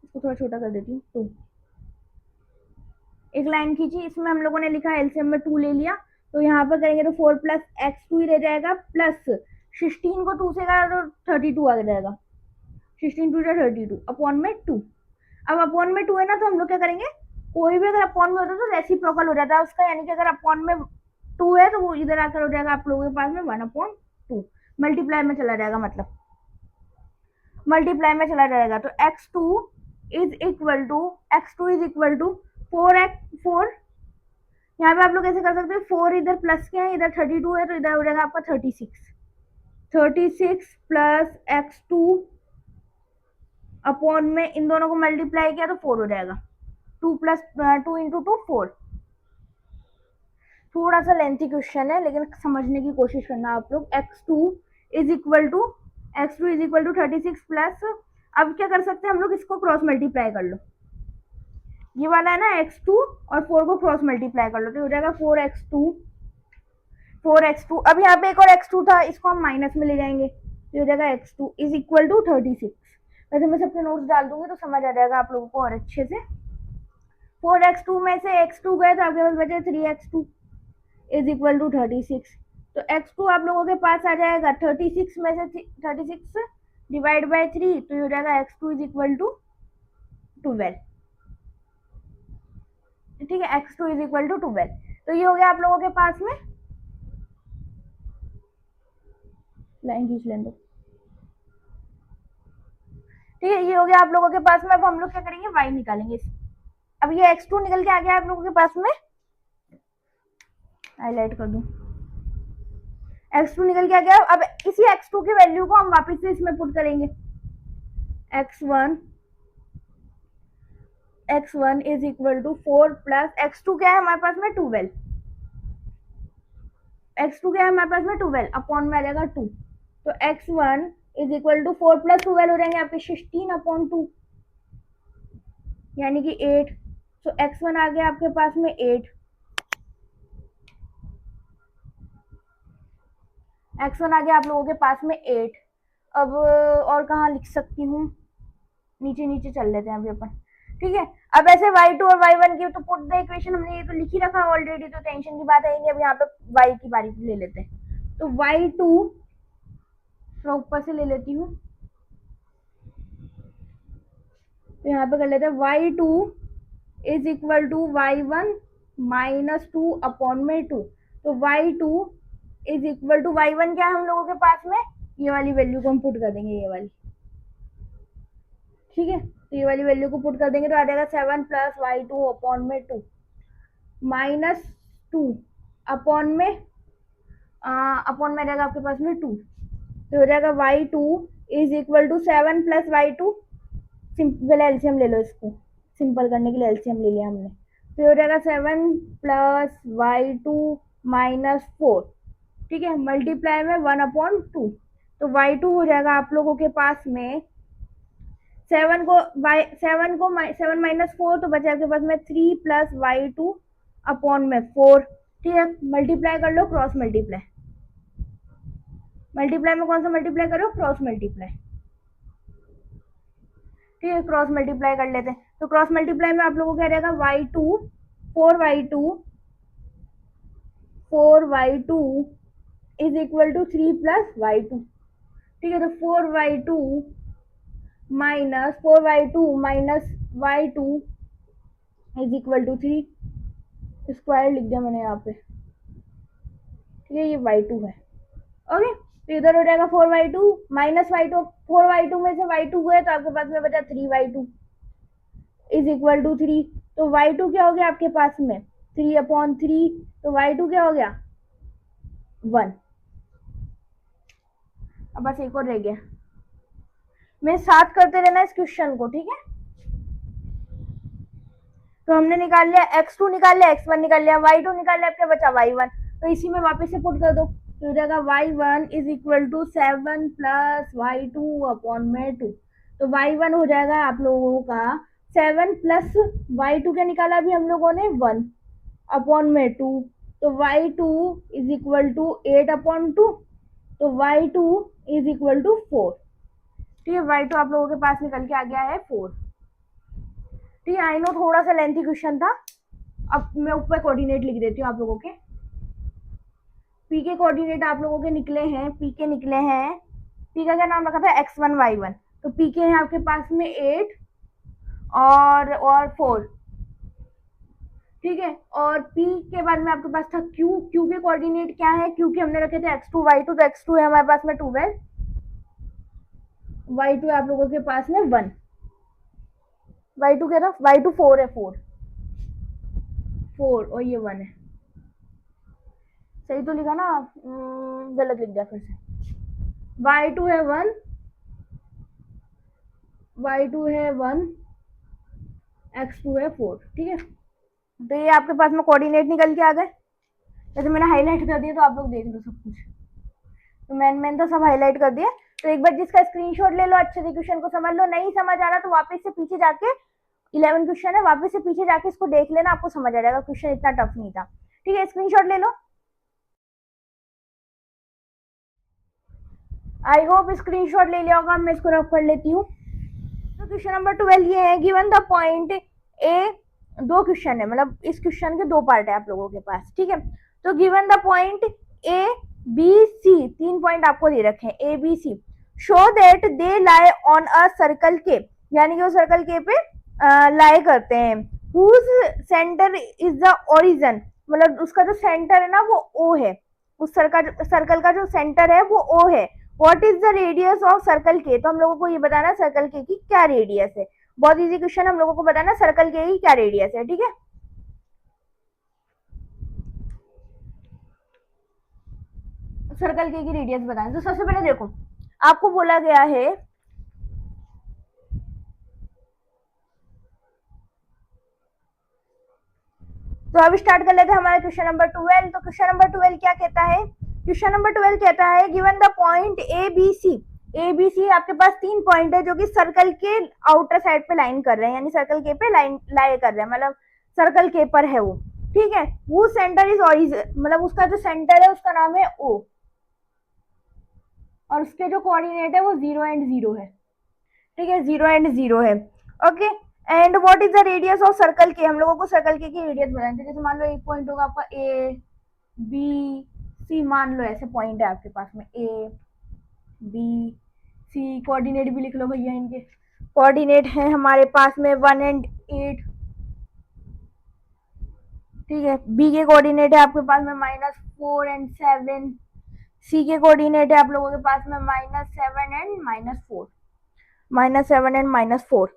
इसको थोड़ा छोटा कर देती हूँ, तो एक लाइन खींची, इसमें हम लोगों ने लिखा एलसीएम में 2 ले लिया, तो यहाँ पर करेंगे तो 4 प्लस x2 ही रह जाएगा, प्लस 16 को 2 से करा तो 32 आ जाएगा, 16 2 32 अपॉन में 2। अब अपॉन में 2 है ना, तो हम लोग क्या करेंगे, कोई भी अगर अपॉन में होता है तो रेसिप्रोकल हो जाता है उसका, यानी कि अगर अपॉन में 2 है तो वो इधर आकर हो जाएगा आप लोगों के पास में 1/2, मल्टीप्लाई में चला जाएगा, मतलब मल्टीप्लाई में चला जाएगा, तो x2 इज इक्वल टू 4, यहाँ पे आप लोग ऐसे कर सकते हैं, 4 इधर प्लस के हैं, इधर 32 है, तो इधर हो जाएगा आपका 36 प्लस x2 अपॉन में इन दोनों को मल्टीप्लाई किया तो 4 हो जाएगा, 2 प्लस 2 इंटू 2 4। थोड़ा सा लेंथी क्वेश्चन है, लेकिन समझने की कोशिश करना आप लोग। x2 is equal to 36 plus, अब क्या कर सकते हैं हम लोग, इसको क्रॉस मल्टीप्लाई कर लो, ये वाला है ना x2 और 4 को क्रॉस मल्टीप्लाई कर लो, तो हो जाएगा 4x2। अब यहाँ पे एक और x2 था, इसको हम माइनस में ले जाएंगे, तो हो जाएगा x2 इज इक्वल टू 36। वैसे मैं सबके नोट्स डाल दूंगी तो समझ आ जाएगा आप लोगों को और अच्छे से। 4x2 में से x2 गए तो आपके पास बचे 3x2 इज इक्वल टू 36। तो x2 आप लोगों के पास आ जाएगा 36 में से 36 डिवाइड बाय 3, तो ये हो जाएगा x2 इज इक्वल टू 12। ठीक है, x2 इज इक्वल टू 12। तो ये हो गया आप लोगों के पास में, लाइन खींच लें दो। ठीक है, ये हो गया आप लोगों के पास में। अब हम लोग क्या करेंगे, y निकालेंगे। अब ये x2 निकल के आ गया आप लोगों के पास में, हाईलाइट कर दूं, x2 निकल के आ गया। अब इसी x2 की वैल्यू को हम वापस से इसमें पुट करेंगे। x1 इज इक्वल टू 4 प्लस x2 क्या है हमारे पास में 12। x2 क्या है हमारे पास में 12 अपॉन में आ जाएगा 2। तो x1 इज इक्वल टू 4 प्लस 12 हो जाएंगे आपके 16 अपॉन 2 यानी कि 8। तो x1 आ गया आपके पास में 8। x1 आ गया आप लोगों के पास में 8। अब और कहाँ लिख सकती हूँ, नीचे नीचे चल लेते हैं अभी अपन। ठीक है, अब ऐसे y2 और y1 की तो पुट द इक्वेशन हमने ये तो लिख ही रखा ऑलरेडी, तो टेंशन की बात है नहीं। अब यहाँ पे y की बारी ले लेते हैं। तो y2 थोड़ा ऊपर से ले लेती हूँ, तो यहाँ पे कर लेते हैं y2 is equal to y1 minus 2 upon में 2। तो y2 is equal to y1 क्या है हम लोगों के पास में, ये वाली वैल्यू को हम पुट कर देंगे, ये वाली। ठीक है, तो ये वाली वैल्यू को पुट कर देंगे तो आ जाएगा 7 प्लस y2 अपॉन में 2 माइनस 2 अपॉन में अपॉन में रहेगा आपके पास में 2। तो हो जाएगा y2 is equal to 7 plus y2, simple LCM ले लो, इसको सिंपल करने के लिए एलसीएम ले लिया हमने। तो हो जाएगा 7 प्लस y2 माइनस 4। ठीक है, मल्टीप्लाई में 1 अपॉन 2। तो y2 हो जाएगा आप लोगों के पास में 7 को 7 माइनस 4 तो बचा आपके पास में 3 प्लस y2 अपॉन में 4। ठीक है, मल्टीप्लाई कर लो, क्रॉस मल्टीप्लाई। मल्टीप्लाई में कौन सा मल्टीप्लाई करो, क्रॉस मल्टीप्लाई। ठीक है, क्रॉस मल्टीप्लाई कर लेते हैं। तो क्रॉस मल्टीप्लाई में आप लोगों को क्या रहेगा, y2 4y2 is equal to 3 plus y2। ठीक है, तो 4y2 minus y2 is equal to 3, square लिख दिया मैंने यहाँ पे। ठीक है, ये y2 है। ओके, तो इधर हो जाएगा 4y2 माइनस y2, 4y2 में से y2 गए तो आपके पास में बचा 3y2 इज इक्वल टू 3। तो y2 क्या हो गया आपके पास में 3 अपॉन 3, तो y2 क्या हो गया 1। अब बस एक और रह गया, मैं साथ करते रहना इस क्वेश्चन को। ठीक है, तो हमने निकाल लिया x2 निकाल लिया, x1 निकाल लिया, y2 निकाल लिया, क्या बचा y1। तो इसी में वापस से पुट कर दो, तो हो जाएगा y1 is equal to 7 plus y2 upon में 2। तो y1 हो जाएगा आप लोगों का 7 प्लस y2 क्या निकाला अभी हम लोगों ने 1 अपॉन में 2। तो y2 is equal to 8 upon 2। तो y2 इज इक्वल टू 4। ठीक है, y2 आप लोगों के पास निकल के आ गया है 4। ठीक है, आई नो थोड़ा सा लेंथी क्वेश्चन था। अब मैं ऊपर कोऑर्डिनेट लिख देती हूँ आप लोगों के। पी के कोऑर्डिनेट आप लोगों के निकले हैं, पी के निकले हैं, पी का क्या नाम रखा था x1 y1। तो पी के है आपके पास में 8 और 4। ठीक है, और P के बाद में आपके पास था Q। Q के कोऑर्डिनेट क्या है, Q के हमने रखे थे x2 y2, तो x2 है हमारे पास में 12, y2 है आप लोगों के पास में 1। y2 क्या था, y2 4 है, 4 और ये 1 है। सही तो लिखा ना, गलत लिख दिया फिर से। y2 है 1, y2 है 1, x2 है 4। ठीक है, तो ये आपके पास में कोऑर्डिनेट निकल के आ गए। जैसे मैंने हाईलाइट कर दिया तो आप लोग देख लो सब कुछ, तो मैंने तो सब हाईलाइट कर दिया। तो एक बार जिसका स्क्रीनशॉट ले लो, अच्छे से क्वेश्चन को समझ लो, नहीं समझ आ रहा तो वापस से पीछे जाके 11 क्वेश्चन है, वापस से पीछे जाके इसको देख लेना, आपको समझ आ जाएगा, क्वेश्चन इतना टफ नहीं था। ठीक है, स्क्रीनशॉट ले लो। आई होप स्क्रीनशॉट ले लिया होगा, मैं इसको रफ कर लेती हूँ। तो क्वेश्चन नंबर 12 ये है, गिवन द पॉइंट ए, दो क्वेश्चन है, मतलब इस क्वेश्चन के दो पार्ट है आप लोगों के पास, ठीक है। तो given the point A B C, तीन पॉइंट आपको दे रखे हैं A B C, show that they lie on a circle के, यानी कि वो सर्कल के पे लाई करते हैं, whose centre is the origin, मतलब उसका जो सेंटर है ना वो ओ है, उस सर्कल का जो सेंटर है वो ओ है। What is the radius of circle के, तो हम लोगों को ये बताना सर्कल के की क्या रेडियस है। बहुत इजी क्वेश्चन, हम लोगों को बताना सर्कल के की क्या रेडियस है, ठीक है। सर्कल के की रेडियस बताना, तो सबसे पहले देखो आपको बोला गया है, तो अब स्टार्ट कर लेते हैं हमारा क्वेश्चन नंबर 12। तो क्वेश्चन नंबर 12 क्या कहता है, क्वेश्चन नंबर 12 कहता है given the point A B C, A B C आपके पास तीन पॉइंट है जो कि सर्कल के आउटर साइड पे लाइन कर रहे हैं, यानी सर्कल के पे लाइन लाई कर रहे हैं, मतलब सर्कल के पर है वो, ठीक है। वो सेंटर इज ओरिजिन, मतलब उसका जो सेंटर है उसका नाम है ओ, और उसके जो कोऑर्डिनेट है वो 0 एंड 0 है, ठीक है, 0 एंड 0 है, okay. And what is the radius of circle के, हम लोगों को सर्कल के की रेडियस बतानी है। जैसे मान लो एक पॉइंट होगा आपका ए बी सी, मान लो ऐसे पॉइंट है आपके पास में ए बी सी, कोऑर्डिनेट भी लिख लो भैया, इनके कोऑर्डिनेट है हमारे पास में 1 एंड 8, ठीक है। बी के कोऑर्डिनेट है आपके पास में -4 एंड 7, सी के कोऑर्डिनेट है आप लोगों के पास में -7 एंड -4, -7 एंड -4,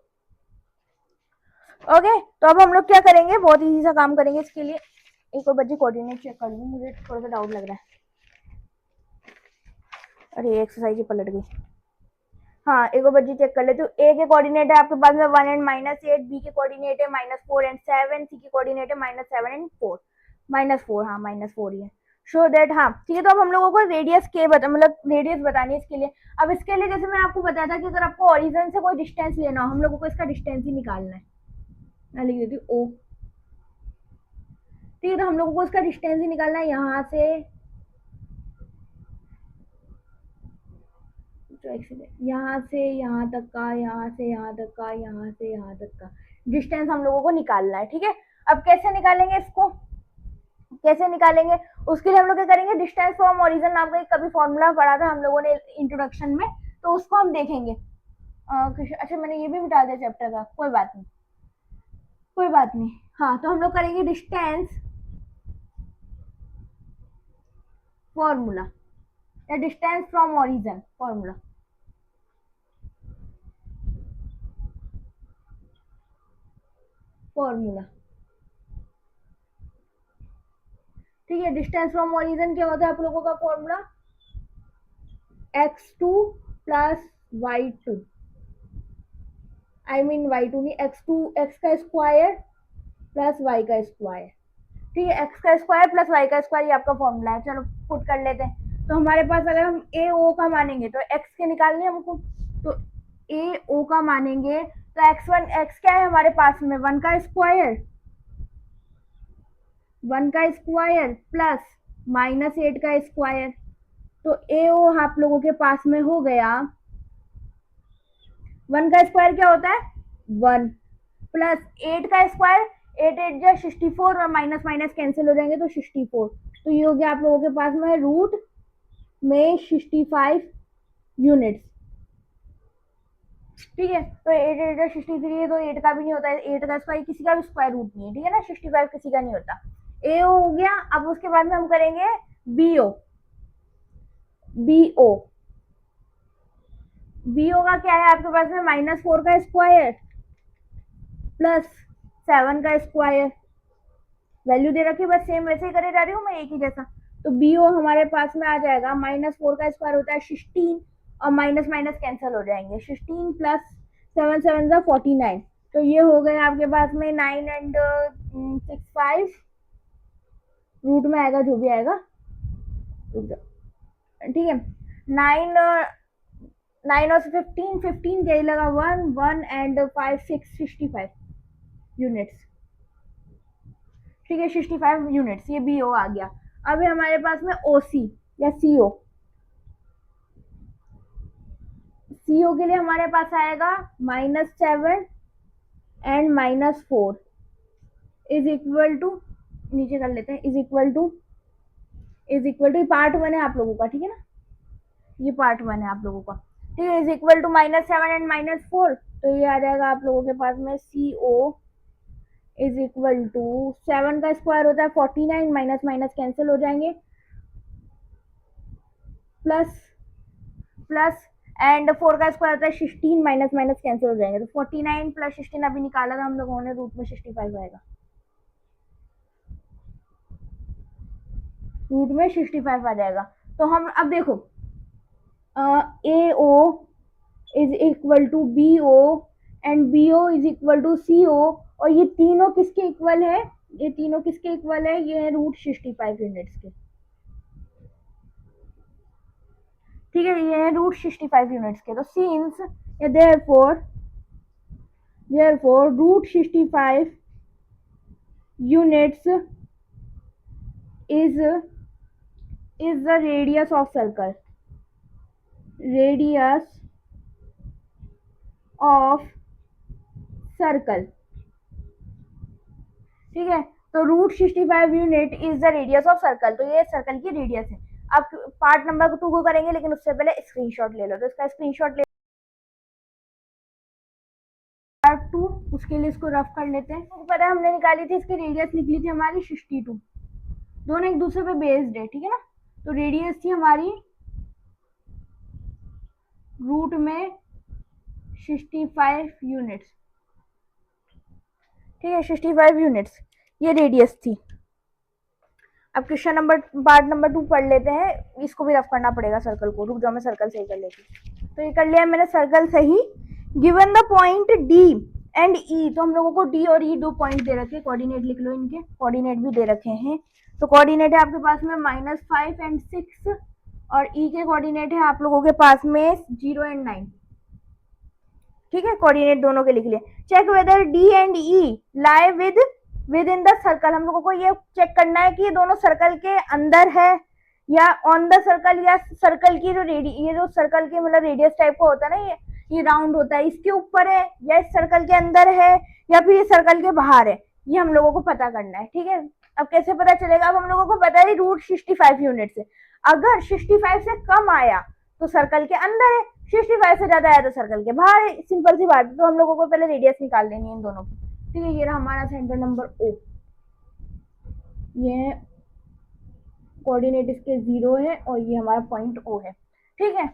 ओके। तो अब हम लोग क्या करेंगे, बहुत इजी सा काम करेंगे इसके लिए। एक और बच्चे कोऑर्डिनेट चेक कर लूँ, मुझे थोड़ा सा डाउट लग रहा है, अरे एक्सरसाइज ही पलट गई। हाँ, एक और बच्ची चेक कर लेते हो। ए के कोऑर्डिनेट है आपके पास में 1 एंड -8, बी के कोऑर्डिनेट है -4 एंड 7, सी के कोऑर्डिनेट है -7 एंड 4, -4, हाँ -4 ही है। शो दैट, हाँ ठीक है। तो अब हम लोगों को रेडियस के मतलब रेडियस बतानी है इसके लिए। अब इसके लिए जैसे मैं आपको बताया था कि अगर आपको ओरिजिन से कोई डिस्टेंस लेना हो, हम लोगों को इसका डिस्टेंस ही निकालना है, मैं लिख देती हूँ ओ, ठीक है। तो हम लोगों को इसका डिस्टेंस ही निकालना है, यहाँ से यहाँ से यहाँ तक का, यहाँ से यहाँ तक का, यहाँ से यहाँ तक का डिस्टेंस हम लोगों को निकालना है, ठीक है। अब कैसे निकालेंगे इसको, कैसे निकालेंगे, उसके लिए हम लोग क्या करेंगे, डिस्टेंस फ्रॉम ओरिजिन नाम का एक कभी फॉर्मूला पढ़ा था हम लोगों ने इंट्रोडक्शन में, तो उसको हम देखेंगे। अच्छा मैंने ये भी मिटा दिया चैप्टर का, कोई बात नहीं, कोई बात नहीं। हाँ, तो हम लोग करेंगे डिस्टेंस फॉर्मूला, या distance from origin formula, formula, ठीक है। डिस्टेंस फ्रॉम ओरिजिन क्या होता है आप लोगों का formula, x2 plus y2, I mean y2 नहीं, x2 x का स्क्वायर प्लस y का स्क्वायर, ठीक है। x का स्क्वायर प्लस y का स्क्वायर ये आपका फॉर्मूला है। चलो पुट कर लेते हैं। तो हमारे पास अगर हम ए ओ का मानेंगे तो x के निकालने हमको, तो ए ओ का मानेंगे तो x1 x क्या है हमारे पास में, 1 का स्क्वायर प्लस -8 का स्क्वायर, तो ए ओ आप लोगों के पास में हो गया, 1 का स्क्वायर क्या होता है 1, प्लस 8 का स्क्वायर, 8 8 जा 64, और माइनस माइनस कैंसिल हो जाएंगे तो 64, तो ये हो गया आप लोगों के पास में रूट में 65 यूनिट्स, ठीक है। तो 8 8 जा 63 है, तो 8 का भी नहीं होता है, 8 का स्क्वायर किसी का भी स्क्वायर रूट नहीं है, ठीक है ना, 65 किसी का नहीं होता। ए हो गया। अब उसके बाद में हम करेंगे B O, B O, B O का क्या है आपके पास में -4 का स्क्वायर प्लस 7 का स्क्वायर, वैल्यू दे रखी है, बस सेम वैसे ही करे जा रही हूँ मैं, एक ही जैसा। तो बी ओ हमारे पास में आ जाएगा, -4 का स्क्वायर होता है 16, और माइनस माइनस कैंसिल हो जाएंगे, 16 प्लस 7 7 जा 49, तो ये हो गए आपके पास में 9 एंड 6 5, रूट में आएगा जो भी आएगा, ठीक है। 9 9 और 15 15 यही लगा 1 1 एंड 5 6 65 यूनिट्स, ठीक है, 65 यूनिट्स, ये BO आ गया। अब हमारे पास में OC या CO, CO के लिए हमारे पास आएगा -7 एंड -4 इज इक्वल टू, नीचे कर लेते हैं, इज इक्वल टू पार्ट 1 है आप लोगों का, ठीक है ना, ये पार्ट 1 है आप लोगों का, ठीक है। इज इक्वल टू -7 एंड -4, तो ये आ जाएगा आप लोगों के पास में CO इज इक्वल टू 7 का स्क्वायर होता है 49, माइनस माइनस कैंसिल हो जाएंगे, प्लस एंड 4 का स्क्वायर होता है 16, माइनस माइनस कैंसिल हो जाएंगे, तो 49 प्लस 16 अभी निकाला था हम लोगों ने, रूट में 65 आएगा, रूट में 65 आ जाएगा। तो हम अब देखो AO is equal to BO and BO is equal to CO, और ये तीनों किसके इक्वल है, ये तीनों किसके इक्वल है, ये है रूट 65 यूनिट्स के, ठीक है, ये है रूट 65 यूनिट्स के। तो since therefore root 65 units is the radius of circle, ठीक है। तो root 65 unit is the radius of circle, तो ये सर्कल की रेडियस है। अब पार्ट नंबर 2 को करेंगे, लेकिन उससे पहले स्क्रीनशॉट ले लो, तो इसका स्क्रीनशॉट ले, पार्ट 2 उसके लिए इसको रफ कर लेते हैं। तो पता है हमने निकाली थी, इसकी रेडियस निकली थी हमारी 62, दोनों एक दूसरे पे बेस्ड है, ठीक है ना। तो रेडियस थी हमारी रूट में 65 यूनिट्स, ठीक है, 65 यूनिट्स ये रेडियस थी। अब क्वेश्चन नंबर पार्ट नंबर 2 पढ़ लेते हैं, इसको भी रफ करना पड़ेगा सर्कल को, रुक जाओ मैं सर्कल सही कर लेती। तो ये कर लिया मैंने सर्कल सही। Given the point D and E, तो हम लोगों को D और E 2 पॉइंट दे रखे, कोऑर्डिनेट लिख लो, इनके कोऑर्डिनेट भी दे रखे हैं। तो कोऑर्डिनेट है आपके पास में -5 एंड 6, और E के कोऑर्डिनेट है आप लोगों के पास में 0 एंड 9, ठीक है, कोऑर्डिनेट दोनों के लिख लिए। Check whether D and E lie within the circle, हम लोगों को ये चेक करना है कि ये दोनों सर्कल के अंदर है या ऑन द सर्कल, या सर्कल की जो ये जो सर्कल की मतलब रेडियस टाइप का होता है ना, ये राउंड होता है, इसके ऊपर है या इस सर्कल के अंदर है या फिर ये सर्कल के बाहर है, ये हम लोगों को पता करना है, ठीक है। अब कैसे पता चलेगा, अब हम लोगों को पता है रूट 65 यूनिट से, अगर 65 से कम आया तो सर्कल के अंदर है, 65 से ज्यादा आया तो सर्कल के बाहर है, सिंपल सी बात है। तो हम लोगों को पहले रेडियस निकाल लेनी है इन दोनों की, ठीक है। ये रहा हमारा सेंटर नंबर O, ये कोऑर्डिनेट इसके 0 है और ये हमारा पॉइंट O है, ठीक है।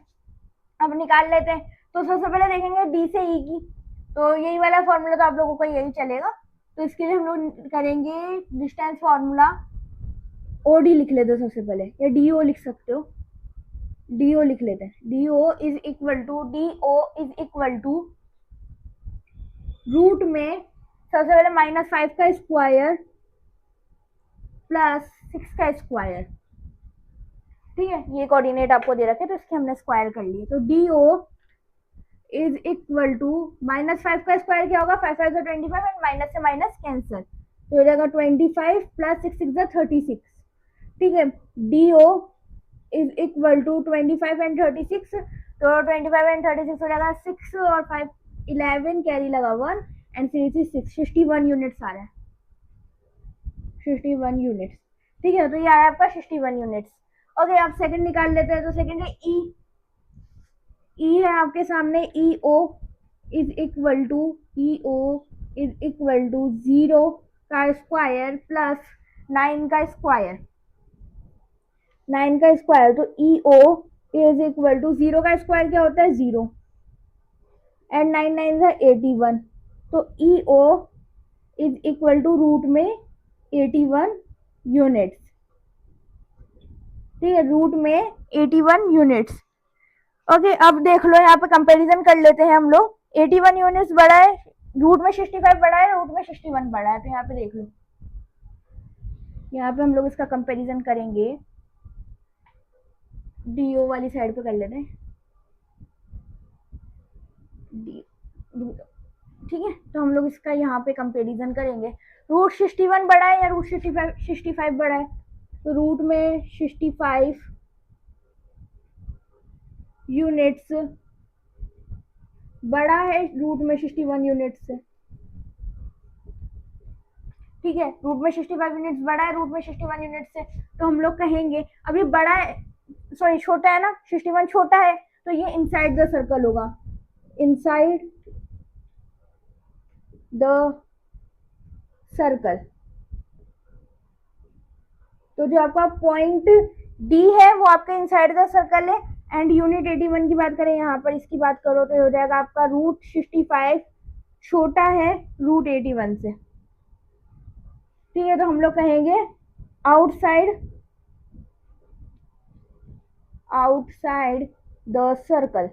अब निकाल लेते हैं। तो सबसे पहले देखेंगे D से E की, तो यही वाला फॉर्मूला तो आप लोगों को यही चलेगा। तो इसके लिए हम लोग करेंगे डिस्टेंस फॉर्मूला, OD लिख लेते हो सबसे पहले, या DO लिख सकते हो, DO लिख लेते हैं। DO is equal to root में सबसे पहले -5 का स्क्वायर प्लस 6 का स्क्वायर, ठीक है, ये कोऑर्डिनेट आपको दे रखे तो इसके हमने स्क्वायर कर लिए। तो DO इज इक्वल टू -5 का स्क्वायर क्या होगा, 5 5 25 एंड माइनस से माइनस कैंसिल, तो हो जाएगा 25 प्लस 6 6 36, ठीक है। DO is equal to 25 and 36, तो 25 एंड 36 हो जाएगा 6 और 5 11, कैरी लगा 1 एंड 61 यूनिट्स आ रहा है, 61 यूनिट्स, ठीक है। तो ये आया आपका 61 यूनिट्स। ओके, आप सेकंड निकाल लेते हैं। तो सेकंड है E है आपके सामने, EO इज इक्वल टू 0 का स्क्वायर प्लस 9 का स्क्वायर, 9 का स्क्वायर, तो EO इज इक्वल टू 0 का स्क्वायर क्या होता है 0 एंड 9 9 है 81, तो EO is equal to root में 81 यूनिट्स, ठीक है, रूट में 81 यूनिट्स। ओके, अब देख लो यहाँ पे कंपैरिजन कर लेते हैं हम लोग, 81 यूनिट्स बड़ा है, रूट में 65 बड़ा है, रूट में 61 बड़ा है, तो यहाँ पे देख लो, यहाँ पे हम लोग इसका कंपैरिजन करेंगे, DO वाली साइड पे कर लेते हैं, ठीक है। तो हम लोग इसका यहाँ पे कंपैरिजन करेंगे, रूट 61 बड़ा है या रूट 65 बड़ा है, तो रूट में 65 यूनिट्स बड़ा है रूट में 61 यूनिट से, ठीक है, रूट में 65 यूनिट्स बड़ा है रूट में 61 यूनिट से, तो हम लोग कहेंगे अब ये बड़ा है, सॉरी छोटा है ना, 61 छोटा है, तो ये इनसाइड द सर्कल होगा, इनसाइड द सर्कल। तो जो आपका पॉइंट डी है वो आपका इनसाइड द सर्कल है। एंड यूनिट 81 की बात करें, यहाँ पर इसकी बात करो तो हो जाएगा आपका रूट 65 छोटा है रूट 81 से, ठीक है, तो हम लोग कहेंगे आउटसाइड आउटसाइड द सर्कल।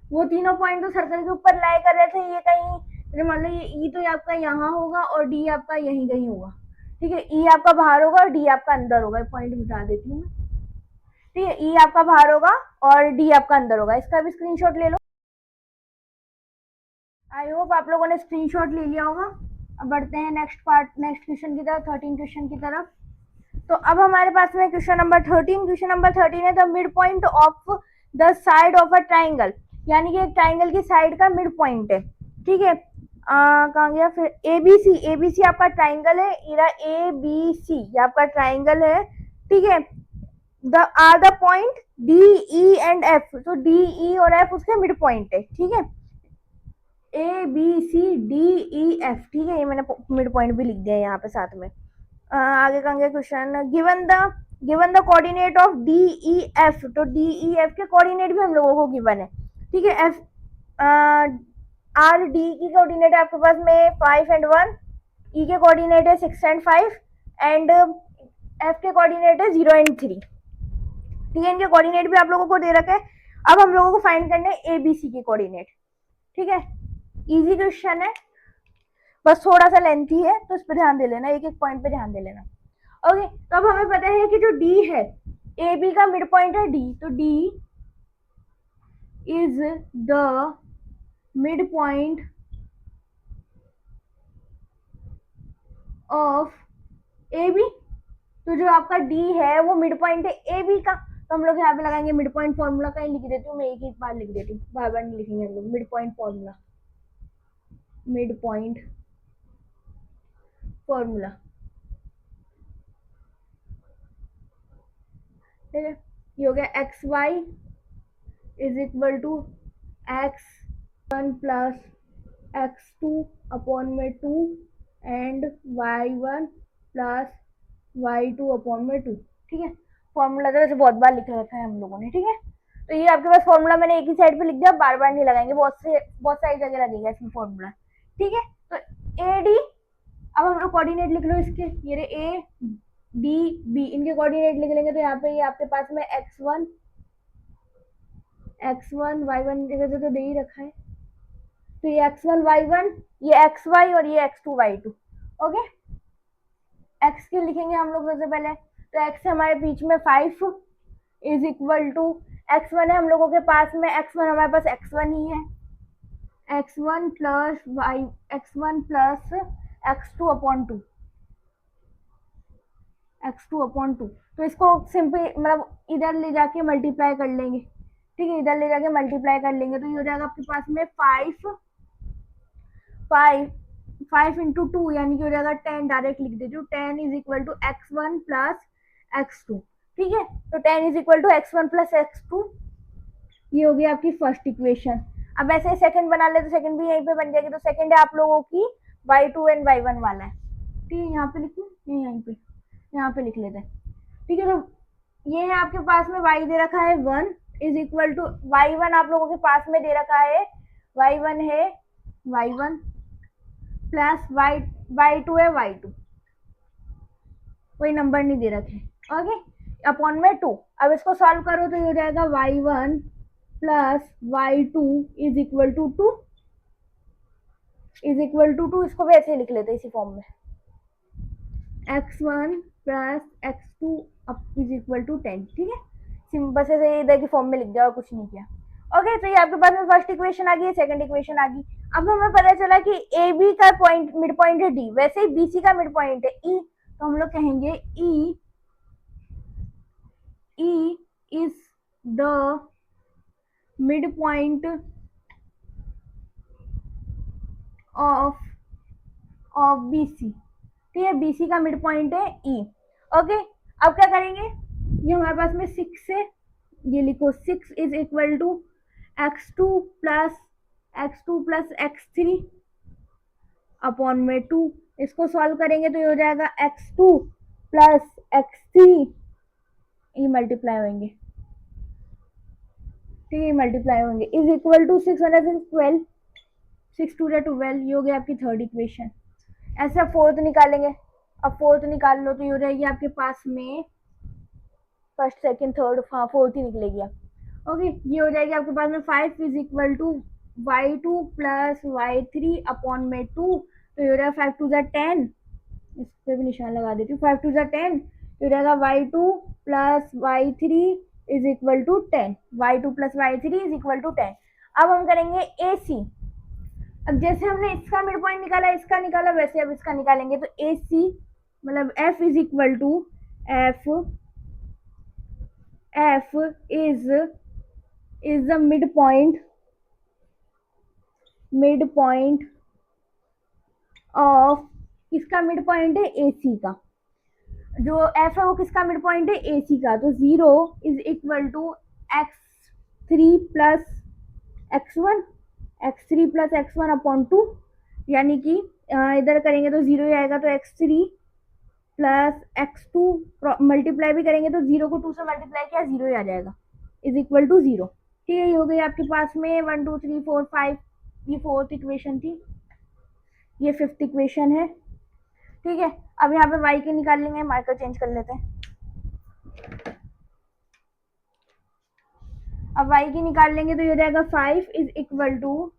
वो तीनों पॉइंट तो सर्कल के ऊपर लाई कर रहे थे, ये कहीं मान लो ये ई तो आपका यहाँ होगा और डी आपका यहीं कहीं होगा, ठीक है, ई आपका बाहर होगा और डी आपका अंदर होगा, पॉइंट बता देती हूँ मैं, ठीक है, ई आपका बाहर होगा और डी आपका अंदर होगा, इसका भी स्क्रीनशॉट ले लो। आई होप आप लोगों ने स्क्रीनशॉट ले लिया होगा। अब बढ़ते हैं नेक्स्ट क्वेश्चन की तरफ, 13 क्वेश्चन की तरफ। तो अब हमारे पास में क्वेश्चन नंबर 13 है the mid point of the side of a triangle, यानी कि एक ट्राइंगल की साइड का मिड पॉइंट है, ठीक है, कहाँ गया फिर, एबीसी आपका ट्राइंगल है, इरा एबीसी आपका ट्राइंगल है, ठीक है, the are the point D E and F, तो डी ई और एफ उसके मिड पॉइंट है, ठीक है, A B C D E F, ठीक है, ये मैंने मिड पॉइंट भी लिख दिया है यहाँ पे साथ में। आगे का question, given the coordinate of D E F, तो डी ई एफ के कोऑर्डिनेट भी हम लोगों को गिवन है, ठीक है, एफ आर डी की कोऑर्डिनेट है आपके पास में 5 एंड 1, ई के कोऑर्डिनेट है 6 एंड 5 एंड एफ के कोऑर्डिनेट है 0 एंड 3, ठीक है, इनके कोऑर्डिनेट भी आप लोगों को दे रखे हैं। अब हम लोगों को फाइंड करने हैं एबीसी के कोऑर्डिनेट, ठीक है, इजी क्वेश्चन है, बस थोड़ा सा लेंथी है, तो इस पर ध्यान दे लेना, एक एक पॉइंट पे ध्यान दे लेना। ओके, तो अब हमें पता है कि जो डी है, ए बी का मिड पॉइंट है डी, तो D is the mid point of A B, तो जो आपका डी है वो मिड पॉइंट है ए बी का, तो हम लोग यहाँ पे लगाएंगे मिड पॉइंट फॉर्मूला, कहीं लिख देती हूँ मैं, एक बार लिख देती हूँ, बार बार नहीं लिखेंगे हम लोग, mid point formula, mid point formula, ठीक है, ये हो गया x Y is equal to x1 plus x2 upon में 2 and y1 plus y2 upon में 2, ठीक है, फॉर्मूला तो वैसे बहुत बार लिख रखा है हम लोगों ने, ठीक है, तो ये आपके पास फॉर्मूला मैंने एक ही साइड पे लिख दिया, बार बार नहीं लगाएंगे, बहुत सारी जगह लगेगा इसमें फॉर्मूला, ठीक है, तो ए डी, अब हम लोग कोऑर्डिनेट लिख लो इसके, ये ए डी बी, इनके कोऑर्डिनेट लिख लेंगे, तो यहाँ पे ये आपके पास में x1 y1 जगह से तो दे ही रखा है, तो ये x1 y1, ये xy और ये x2 y2, ओके, x के लिखेंगे हम लोग सबसे पहले, तो x हमारे बीच में 5 इज इक्वल टू x1 है हम लोगों के पास में, x1 हमारे पास x1 ही है, x1 plus y x1 plus x2 upon 2, x2 upon 2, तो इसको सिंपल मतलब इधर ले जाके मल्टीप्लाई कर लेंगे, ठीक है, इधर ले जाके मल्टीप्लाई कर लेंगे, तो ये हो जाएगा आपके पास में 5 इंटू 2 यानी कि हो जाएगा 10, डायरेक्ट लिख देती हूँ, 10 is equal to x1 plus x2, ठीक है, तो 10 is equal to x1 plus x2, ये हो गई आपकी फर्स्ट इक्वेशन। अब ऐसे सेकंड बना ले तो सेकंड भी यहीं पे बन जाएगी, तो सेकंड है आप लोगों की y2 एंड y1 वाला है, ठीक है, यहाँ पे लिखूँ, यहीं पे यहाँ पे लिख लेते हैं, ठीक है, तो ये है आपके पास में y दे रखा है 1 इज इक्वल टू y1 आप लोगों के पास में दे रखा है, y1 है y1 प्लस y2 है y2, कोई नंबर नहीं दे रखे, ओके, अपॉन में 2, अब इसको सॉल्व करो तो ये हो जाएगा y1 plus y2 is equal to 2, is equal to 2, इसको भी ऐसे लिख लेते इसी फॉर्म में, x1 plus x2 is equal to 10, ठीक है, सिंपल से इधर की फॉर्म में लिख दिया और कुछ नहीं किया, ओके, तो ये आपके पास में फर्स्ट इक्वेशन आ गई, सेकंड इक्वेशन आ गई। अब हमें पता चला कि ए बी का पॉइंट मिड पॉइंट है डी, वैसे ही बी सी का मिड पॉइंट है ई, तो हम लोग कहेंगे E is the mid point of B C. ठीक है, बी सी का मिड पॉइंट है ई। ओके, अब क्या करेंगे, ये हमारे पास में 6 है, ये लिखो 6 is equal to x2 plus x3 upon में 2। इसको सॉल्व करेंगे तो ये हो जाएगा x2 प्लस x3, ये मल्टीप्लाई होंगे, ठीक है, मल्टीप्लाई होंगे, इज इक्वल टू 6 12, 6 2 12, ये हो गया आपकी थर्ड इक्वेशन। ऐसा फोर्थ निकालेंगे, अब फोर्थ निकाल लो तो ये हो जाएगी आपके पास में फर्स्ट सेकंड थर्ड, हाँ फोर्थ ही निकलेगी आप। ओके, ये हो जाएगी आपके पास में 5 is equal to y2 plus y3 upon में 2, तो ये हो जाएगा 5 2 10, इस पे भी निशान लगा देती हूँ, 5 2 10, तो हो जाएगा y2 plus y3 is equal to 10, y2 plus y3 is equal to 10। अब हम करेंगे AC। अब जैसे हमने इसका मिड पॉइंट निकाला, इसका निकाला, वैसे अब इसका निकालेंगे, तो AC मतलब F is equal to F is the midpoint of, किसका मिड पॉइंट है AC का, जो F है वो किसका मिड पॉइंट है AC का, तो 0 is equal to x3 plus x1 upon 2, यानी कि इधर करेंगे तो 0 ही आएगा, तो x3 प्लस x2 मल्टीप्लाई भी करेंगे तो 0 को 2 से मल्टीप्लाई किया 0 ही आ जाएगा, इज इक्वल टू 0। ठीक है, ये हो गई आपके पास में 1 2 3 4 5, ये फोर्थ इक्वेशन थी, ये फिफ्थ इक्वेशन है। ठीक है, अब यहाँ पे y के निकाल लेंगे, मार्कर चेंज कर लेते हैं। अब y की निकाल लेंगे तो ये हो जाएगा 5 is equal to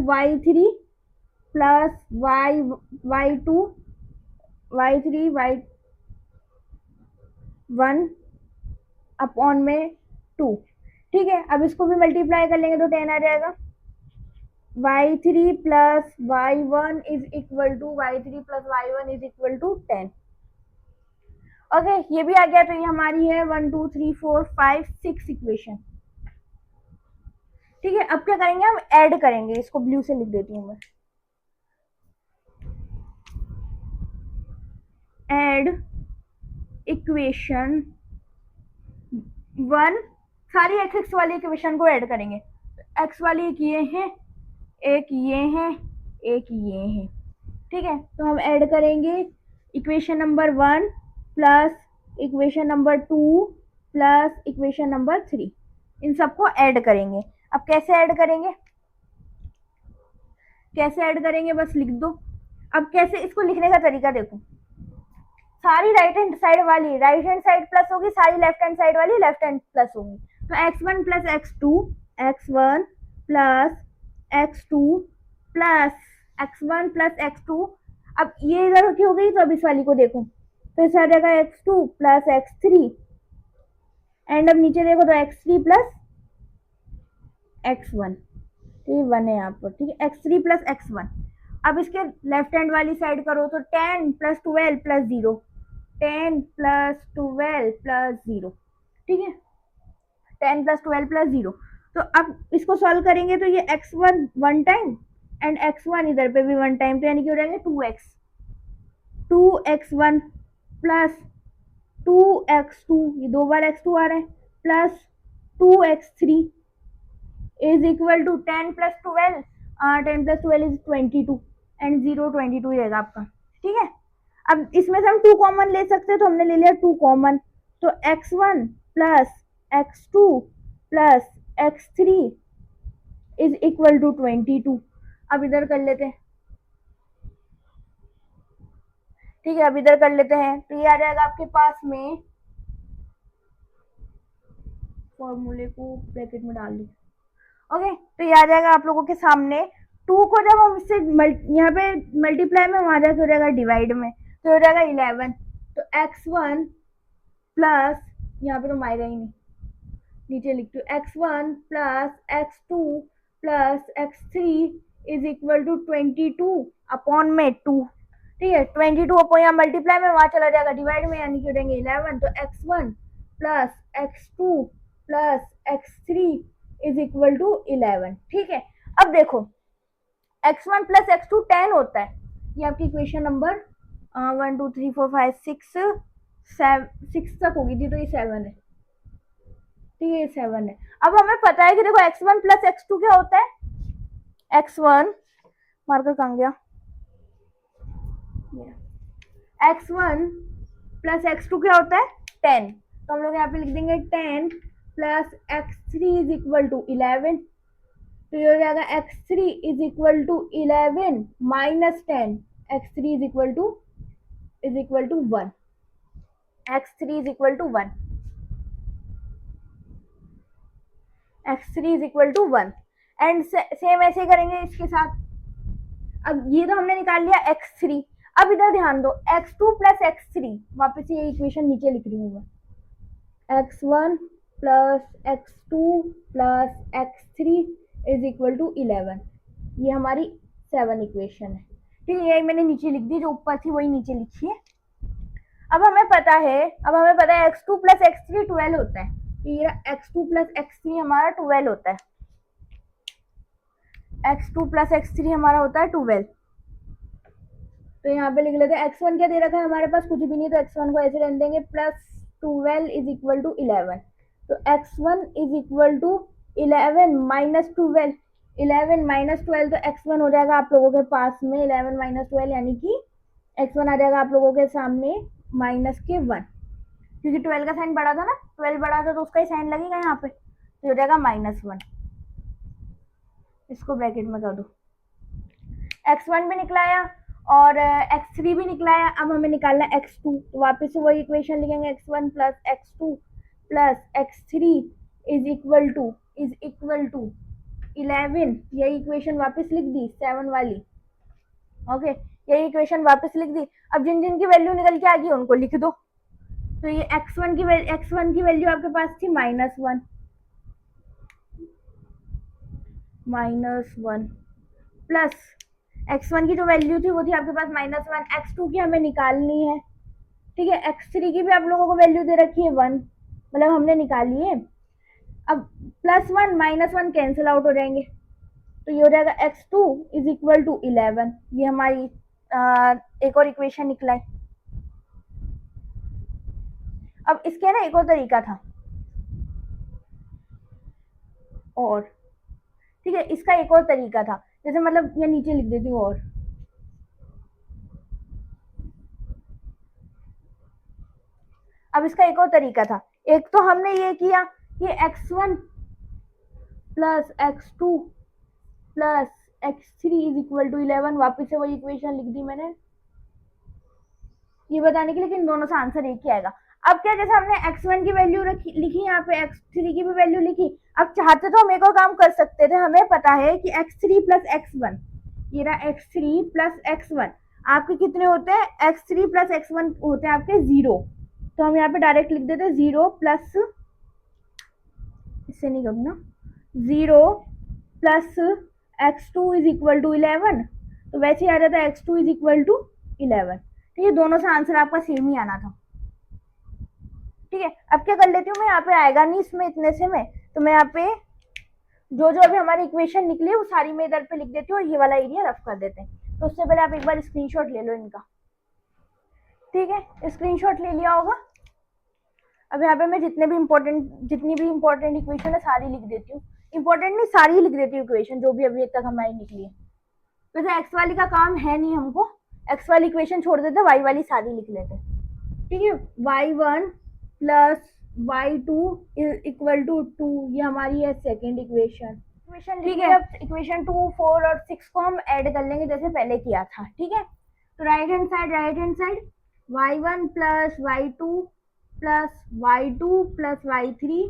y3 plus y2 y3 y1 upon में 2। ठीक है, अब इसको भी मल्टीप्लाई कर लेंगे तो 10 आ जाएगा, y3 plus y1 is equal to y3 plus y1 is equal to 10। Okay, ये भी आ गया, तो ये हमारी है 1 2 3 4 5 6 इक्वेशन। ठीक है, अब क्या करेंगे, हम ऐड करेंगे, इसको ब्लू से लिख देती हूँ मैं, ऐड इक्वेशन 1, सारी x वाली इक्वेशन को ऐड करेंगे, x वाली एक ये है, एक ये है, एक ये है। ठीक है, तो हम ऐड करेंगे equation number 1 plus equation number 2 plus equation number 3, इन सबको ऐड करेंगे। अब कैसे ऐड करेंगे, बस लिख दो। अब कैसे, इसको लिखने का तरीका देखो, सारी राइट हैंड साइड वाली राइट हैंड साइड प्लस होगी, सारी लेफ्ट हैंड साइड वाली लेफ्ट हैंड प्लस होगी, तो x1 plus x2 x1 plus x2 plus x1 plus x2। अब ये इधर की हो गई, तो अब इस वाली को देखो, तो इस आ जाएगा x2 प्लस x3, एंड अब नीचे देखो तो x3 प्लस x1, ठीक 1 है यहाँ पर, ठीक है, x3 प्लस x1। अब इसके लेफ्ट हैंड वाली साइड करो तो 10 प्लस 12 प्लस 0, 10 प्लस 12 प्लस 0, ठीक है, 10 प्लस 12 प्लस 0। तो अब इसको सॉल्व करेंगे तो ये x1 one time and x1 इधर पे भी वन टाइम, तो यानी कि हो जाएंगे 2x1 प्लस 2x2, ये 2 बार x2 आ रहा है, plus 2x3 is equal to 10 plus 12, 10 plus 12 is 22 and 0 22 रहेगा आपका। ठीक है, अब इसमें से हम 2 कॉमन ले सकते हैं, तो हमने ले लिया 2 कॉमन, तो x1 plus x2 plus x3 is equal to 22। अब इधर कर लेते हैं, ठीक है, अब इधर कर लेते हैं, तो ये आ जाएगा आपके पास में, फॉर्मूले को ब्रैकेट में डाल दी। ओके, तो ये आ जाएगा आप लोगों के सामने, 2 को जब हम इससे यहाँ पे मल्टीप्लाई में, वहां जाके हो जाएगा डिवाइड में, तो हो जाएगा 11, तो x1 प्लस, यहाँ पे तो मायगा ही नहीं, नीचे लिखती हूँ, x1 plus x2 plus x3 is equal to 22 upon में 2। ठीक है, 22 अपॉन यहाँ मल्टीप्लाई में, वहां चला जाएगा डिवाइड में, यानी कि हो जाएंगे 11, तो x1 plus x2 plus x3 is equal to 11। ठीक है, अब देखो x1 प्लस x2 10 होता है, ये आपकी इक्वेशन नंबर 1 2 3 4 5 6 तक होगी थी, तो ये 7 है। ठीक है, ये 7 है। अब हमें पता है कि देखो x1 प्लस x2 क्या होता है, x1 मार्कर कहाँ गया, x1 प्लस x2 क्या होता है 10, तो हम लोग यहाँ पे लिख देंगे 10 plus x3 is equal to 11, तो ये हो जाएगा x3 is equal to 11 minus 10, x3 is equal to 1, x3 is equal to 1, x3 is equal to 1। And same ऐसे करेंगे इसके साथ। अब ये तो हमने निकाल लिया x3, अब इधर ध्यान दो x2 प्लस x3, वापस ये इक्वेशन नीचे लिख रही हूँ मैं, x1 plus x2 plus x3 is equal to 11, ये हमारी 7 इक्वेशन है। ठीक है, यही मैंने नीचे लिख दी, जो ऊपर थी वही नीचे लिखी है। अब हमें पता है x2 प्लस x3 12 होता है, तो ये x2 प्लस x3 हमारा 12 होता है, x2 प्लस x3 हमारा होता है 12। तो यहाँ पे लिख लेते हैं x1 क्या दे रखा है हमारे पास, कुछ भी नहीं, तो x1 को ऐसे रहने देंगे, प्लस 12 इज इक्वल टू 11, तो x1 is equal to 11 minus 12, 11 minus 12, तो x1 हो जाएगा आप लोगों के पास में 11 माइनस 12, यानी कि x1 आ जाएगा आप लोगों के सामने माइनस के 1, क्योंकि 12 का साइन बड़ा था ना, 12 बड़ा था तो उसका ही साइन लगेगा यहाँ पे, तो हो जाएगा -1, इसको ब्रैकेट में कर दो। x1 भी निकलाया और x3 भी निकलाया, अब हमें निकालना है x2, तो वापस से वही इक्वेशन लिखेंगे, x1 plus x2 plus x3 is equal to 11, यही इक्वेशन वापस लिख दी 7 वाली। ओके, यही इक्वेशन वापस लिख दी। अब जिन जिन की वैल्यू निकल के आ गई उनको लिख दो। तो ये x1 की वैल्यू आपके पास थी -1 प्लस x1 की जो वैल्यू थी वो थी आपके पास -1, x2 की हमें निकालनी है। ठीक है, x3 की भी आप लोगों को वैल्यू दे रखी है 1, मतलब हमने निकाली है। अब +1 -1 कैंसिल आउट हो जाएंगे, तो ये हो जाएगा x2 इज इक्वल टू 11, ये हमारी एक और इक्वेशन निकला है। अब इसके ना एक और तरीका था, और ठीक है, इसका एक और तरीका था, जैसे मतलब ये नीचे लिख देती हूँ, और अब इसका एक और तरीका था। एक तो हमने ये किया कि x1 plus x2 plus x3 is equal to 11, वापिस से वही इक्वेशन लिख दी मैंने, ये बताने के लिए कि इन दोनों से आंसर एक ही आएगा। अब क्या, जैसे हमने x1 की वैल्यू लिखी, यहाँ पे x3 की भी वैल्यू लिखी, अब चाहते तो हम एक और काम कर सकते थे, हमें पता है कि x3 प्लस x1, ये रहा x3 प्लस x1, आपके कितने होते हैं, x3 प्लस x1 होते हैं आपके 0, तो हम यहाँ पे डायरेक्ट लिख देते 0 प्लस, इससे नहीं करना, 0 plus x2 is equal to 11, तो वैसे ही आ जाता है x2 इज इक्वल टू 11। तो ये दोनों से आंसर आपका सेम ही आना था। ठीक है, अब क्या कर लेती हूँ मैं, यहाँ पे आएगा नहीं इसमें इतने से में, तो मैं यहाँ पे जो जो अभी हमारी इक्वेशन निकली है वो सारी मैं इधर पे लिख देती हूँ, और ये वाला एरिया रफ कर देते हैं। तो उससे पहले आप एक बार स्क्रीनशॉट ले लो इनका। ठीक है, स्क्रीनशॉट ले लिया होगा। अब यहाँ पे मैं जितनी भी इंपॉर्टेंट इक्वेशन है सारी लिख देती हूँ, इंपॉर्टेंट नहीं सारी लिख देती हूँ इक्वेशन, जो भी अभी तक हमारी निकली है। वैसे एक्स वाली का काम है नहीं हमको, एक्स वाली इक्वेशन छोड़ देते, वाई वाली सारी लिख लेते। ठीक है, y1 plus y2 is equal to 2, ये हमारी है सेकेंड इक्वेशन। ठीक है, इक्वेशन 2, 4 और 6 को हम ऐड कर लेंगे जैसे पहले किया था। ठीक है, तो right hand side y1 plus y2 plus y2 plus y3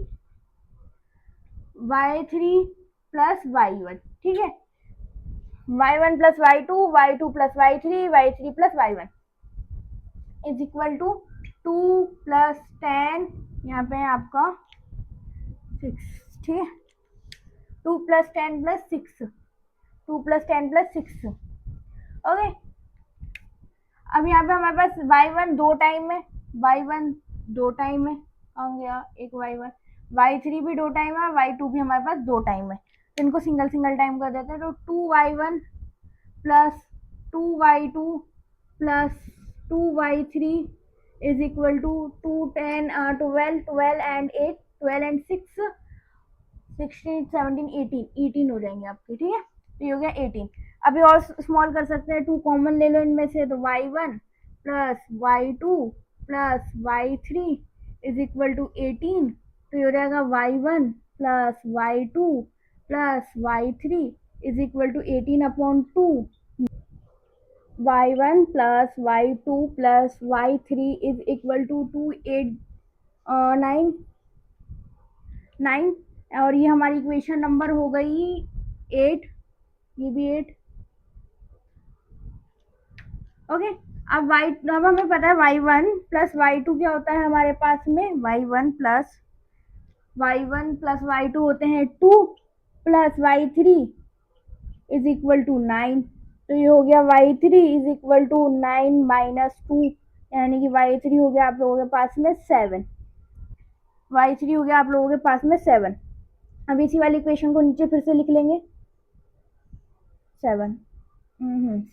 plus y1। ठीक है, y1 plus y2 plus y3 plus y1 is equal to 2 plus 10, यहाँ पे है आपका 6। ठीक है, 2 plus 10 plus 6, 2 plus 10 plus 6। Okay, अब यहाँ पे हमारे पास y1 दो टाइम है, y1 दो टाइम है, कहाँ गया, एक y1, y3 भी 2 टाइम है, y2 भी हमारे पास 2 टाइम है, तो इनको सिंगल सिंगल टाइम कर देते हैं। तो 2y1 plus 2y2 plus 2y3 is equal to 12 and 8, 12 and 6, 16 17 18, 18 हो जाएंगे आपके, ठीक है। तो ये हो गया 18। अभी और स्मॉल कर सकते हैं, 2 कॉमन ले लो इनमें से, तो y1 plus y2 plus y3 is equal to 18। तो ये हो जाएगा y1 plus y2 plus y3 is equal to 18 upon 2। y1 plus y2 plus y3 is equal to 2 8 9 9, और ये हमारी इक्वेशन नंबर हो गई 8, ये भी 8। ओके, अब हमें पता है y1 प्लस y2 क्या होता है हमारे पास में, y1 प्लस y2 होते हैं 2 plus y3 is equal to 9। तो ये हो गया y3 is equal to 9 minus 2, यानी कि y3 हो गया आप लोगों के पास में 7। y3 हो गया आप लोगों के पास में 7। अब इसी वाली इक्वेशन को नीचे फिर से लिख लेंगे, 7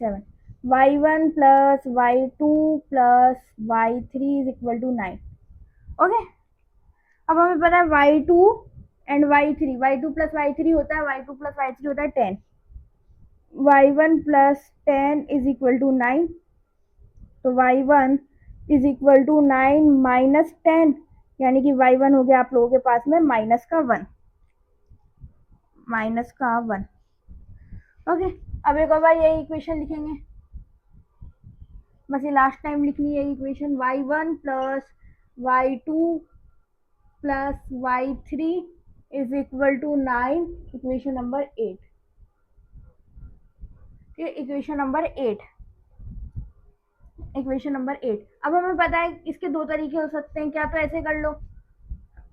7, y1 plus y2 plus y3 is equal to 9। Okay, अब हमें पता है y2 and y3, y2 plus y3 होता है, y2 प्लस y3 होता है 10, y1 plus 10 is equal to 9। तो y1 is equal to 9 minus 10, यानी कि y1 हो गया आप लोगों के पास में माइनस का 1, माइनस का 1। ओके, अब एक और बार यही इक्वेशन लिखेंगे, बस ये लास्ट टाइम लिखनी है equation, y1 plus y2 plus y3 is equal to 9, equation number 8। Equation number 8, equation number 8। अब हमें पता है इसके दो तरीके हो सकते हैं, क्या तो ऐसे कर लो,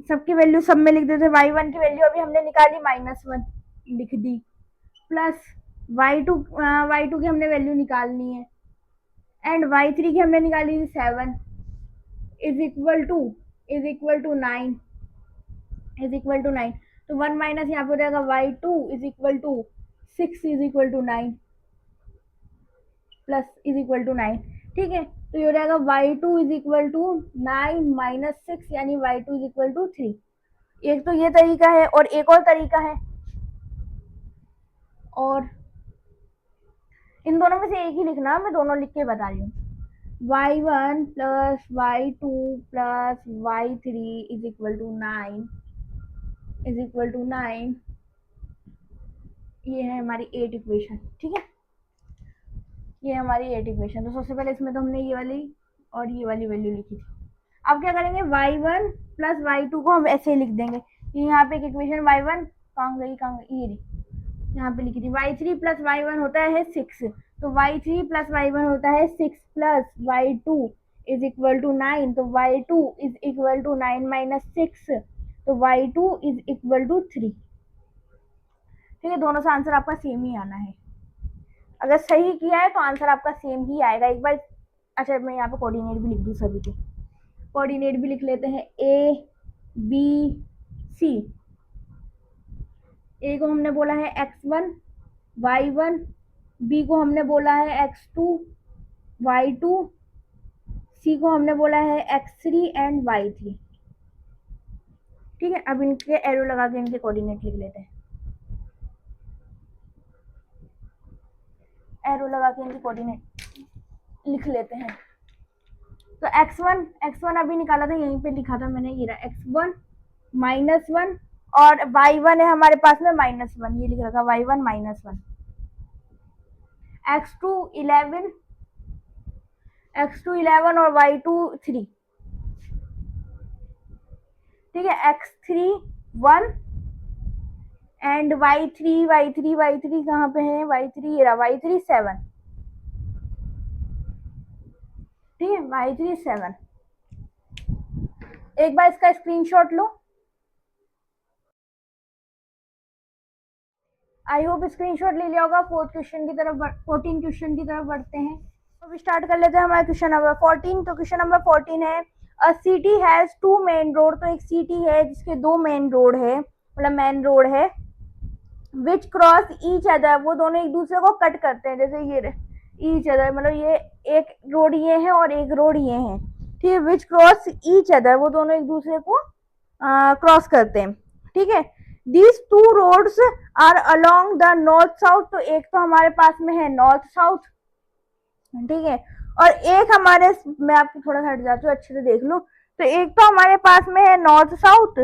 सबकी वैल्यू सब में लिख देते, y1 की वैल्यू अभी हमने निकाली -1 लिख दी, प्लस y2 की हमने वैल्यू निकालनी है, एंड y3 की हमने निकाली थी 7, is equal to 9, is equal to 9। तो 1 माइनस यहाँ पे हो जाएगा y2 is equal to 6 is equal to 9 plus is equal to 9, ठीक है। तो ये हो जाएगा y2 is equal to 9 minus 6, यानी y2 इज इक्वल टू 3। एक तो ये तरीका है, और एक और तरीका है, और इन दोनों में से एक ही लिखना, मैं दोनों लिख के बता रही हूँ। y1 plus y2 plus y3 is equal to 9, is equal to 9, ये है हमारी 8 इक्वेशन, ठीक है। ये हमारी 8 इक्वेशन। तो सबसे पहले इसमें तो हमने ये वाली और ये वाली वैल्यू लिखी थी। अब क्या करेंगे, y1 प्लस y2 को हम ऐसे ही लिख देंगे, यहाँ पे एक इक्वेशन y1 कहाँ गई, ये यहाँ पे लिखी थी, y3 प्लस y1 होता है 6, तो y3 प्लस y1 होता है 6 plus y2 is equal to 9, तो y2 is equal to 9 minus 6, तो y2 इज इक्वल टू 3, ठीक है। दोनों से आंसर आपका सेम ही आना है, अगर सही किया है तो आंसर आपका सेम ही आएगा। एक बार, अच्छा मैं यहाँ पे कोऑर्डिनेट भी लिख दूँ, सभी के कोऑर्डिनेट भी लिख लेते हैं, ए बी सी। ए को हमने बोला है x1 y1, बी को हमने बोला है x2 y2, सी को हमने बोला है x3 एंड y3, ठीक है। अब इनके एरो लगा के इनके कोऑर्डिनेट लिख लेते हैं, एरो लगा के इनके कोऑर्डिनेट लिख लेते हैं। तो x1 अभी निकाला था, यहीं पे लिखा था मैंने, ये रहा x1 -1, और y1 है हमारे पास में -1, ये लिख रखा y1 -1, x2 11, और y2 3, ठीक है। x3 1 एंड y3 कहाँ पे है, y3 ये रहा, y3 7, ठीक है, y3 7। एक बार इसका screenshot low, I hope screenshot ले लिया होगा। 14 क्वेश्चन की तरफ बढ़ते हैं। अब स्टार्ट कर लेते हैं हमारा क्वेश्चन नंबर 14। तो क्वेश्चन नंबर 14 है, a city has two main road, तो एक सिटी है जिसके दो मेन रोड है, मतलब मेन रोड है, विच क्रॉस ईच अदर, वो दोनों एक दूसरे को कट करते हैं, जैसे ये ईच अदर, मतलब ये एक रोड ये है और एक रोड ये है, ठीक है, विच क्रॉस ईच अदर, वो दोनों एक दूसरे को क्रॉस करते हैं, ठीक है। These two roads are along the north south, तो एक तो हमारे पास में है नॉर्थ साउथ, ठीक है, और एक हमारे, मैं आपको थोड़ा सा हट जाती हूँ अच्छे से देख लो, तो एक तो हमारे पास में है नॉर्थ साउथ,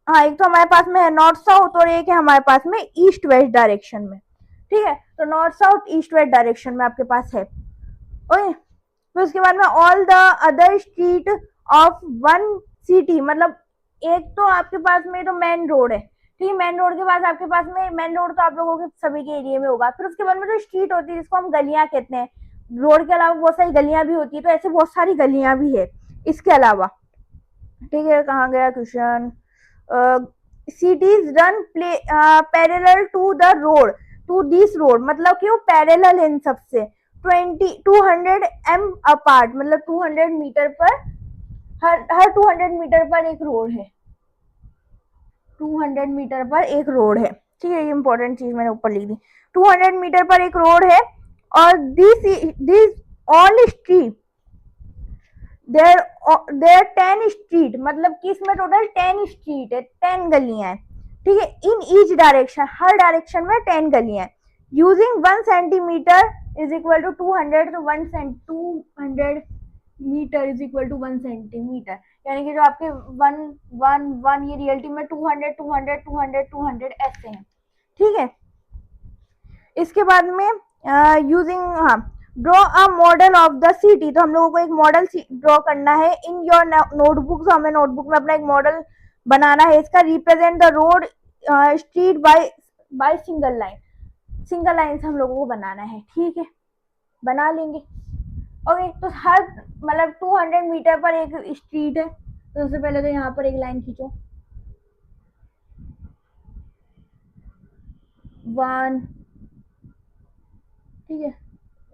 हाँ एक तो हमारे पास में है नॉर्थ साउथ और एक है हमारे पास में ईस्ट वेस्ट डायरेक्शन में, ठीक है, तो north south east west direction में आपके पास है, ओके। फिर उसके बाद में all the other street of one city, मतलब एक तो आपके पास में तो मेन रोड है, ठीक है, मेन रोड के पास आपके पास में, मेन रोड तो आप लोगों के सभी के एरिया में होगा, फिर उसके बाद में जो स्ट्रीट होती है जिसको हम गलियां कहते हैं, रोड के अलावा बहुत सारी गलियां भी होती है, तो ऐसे बहुत सारी गलियां भी है इसके अलावा, ठीक है, कहाँ गया question, cities run play parallel to the road, to this road, मतलब कि वो पैरेलल इन सबसे 200 एम अपार्ट, मतलब 200 मीटर पर, हर 200 मीटर पर एक रोड है, 200 मीटर पर एक रोड है, ठीक है, ये इंपॉर्टेंट चीज मैंने ऊपर लिख दी, 200 मीटर पर एक रोड है, और this all street there there 10 street, मतलब कि इसमें टोटल 10 स्ट्रीट है, 10 गलियां हैं, ठीक है, इन ईच डायरेक्शन, हर डायरेक्शन में 10 गलियां हैं, using 1 centimetre is equal to 200, तो 200 metre is equal to 1 centimetre, यानी कि जो आपके 1 ये रियलिटी में 200 200 200 200 ऐसे हैं, ठीक है। इसके बाद में यूजिंग, हाँ, draw a model of the city, तो हम लोगों को एक मॉडल ड्रॉ करना है इन योर नोटबुक, तो हमें नोटबुक में अपना एक मॉडल बनाना है इसका, represent the road street by single line, single line से हम लोगों को बनाना है, ठीक है, बना लेंगे, ओके। तो हर, मतलब 200 मीटर पर एक स्ट्रीट है, तो सबसे पहले तो यहाँ पर एक लाइन खींचो, 1, ठीक है,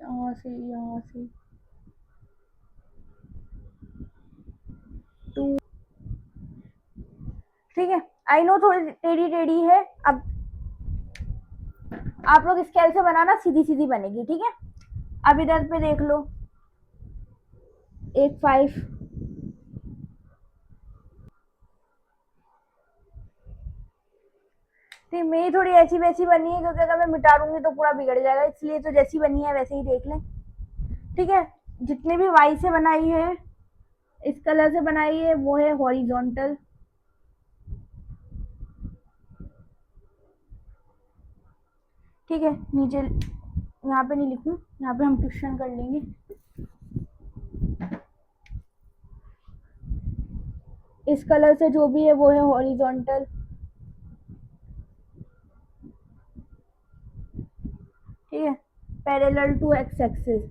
यहाँ से 2, ठीक है, आई नो थोड़ी टेढ़ी टेढ़ी है, अब आप लोग स्केल से बनाना, सीधी सीधी बनेगी, ठीक है। अब इधर पे देख लो, एक 5, ठीक, मेरी थोड़ी ऐसी वैसी बनी है क्योंकि अगर मैं मिटा दूंगी तो पूरा बिगड़ जाएगा, इसलिए तो जैसी बनी है वैसे ही देख लें, ठीक है। जितने भी वाई से बनाई है, इस कलर से बनाई है, वो है हॉरिजॉन्टल, ठीक है, नीचे यहाँ पे नहीं लिखूं, यहाँ पे हम क्वेश्चन कर लेंगे, इस कलर से जो भी है वो है हॉरिजॉन्टल, ठीक है, parallel to x axis,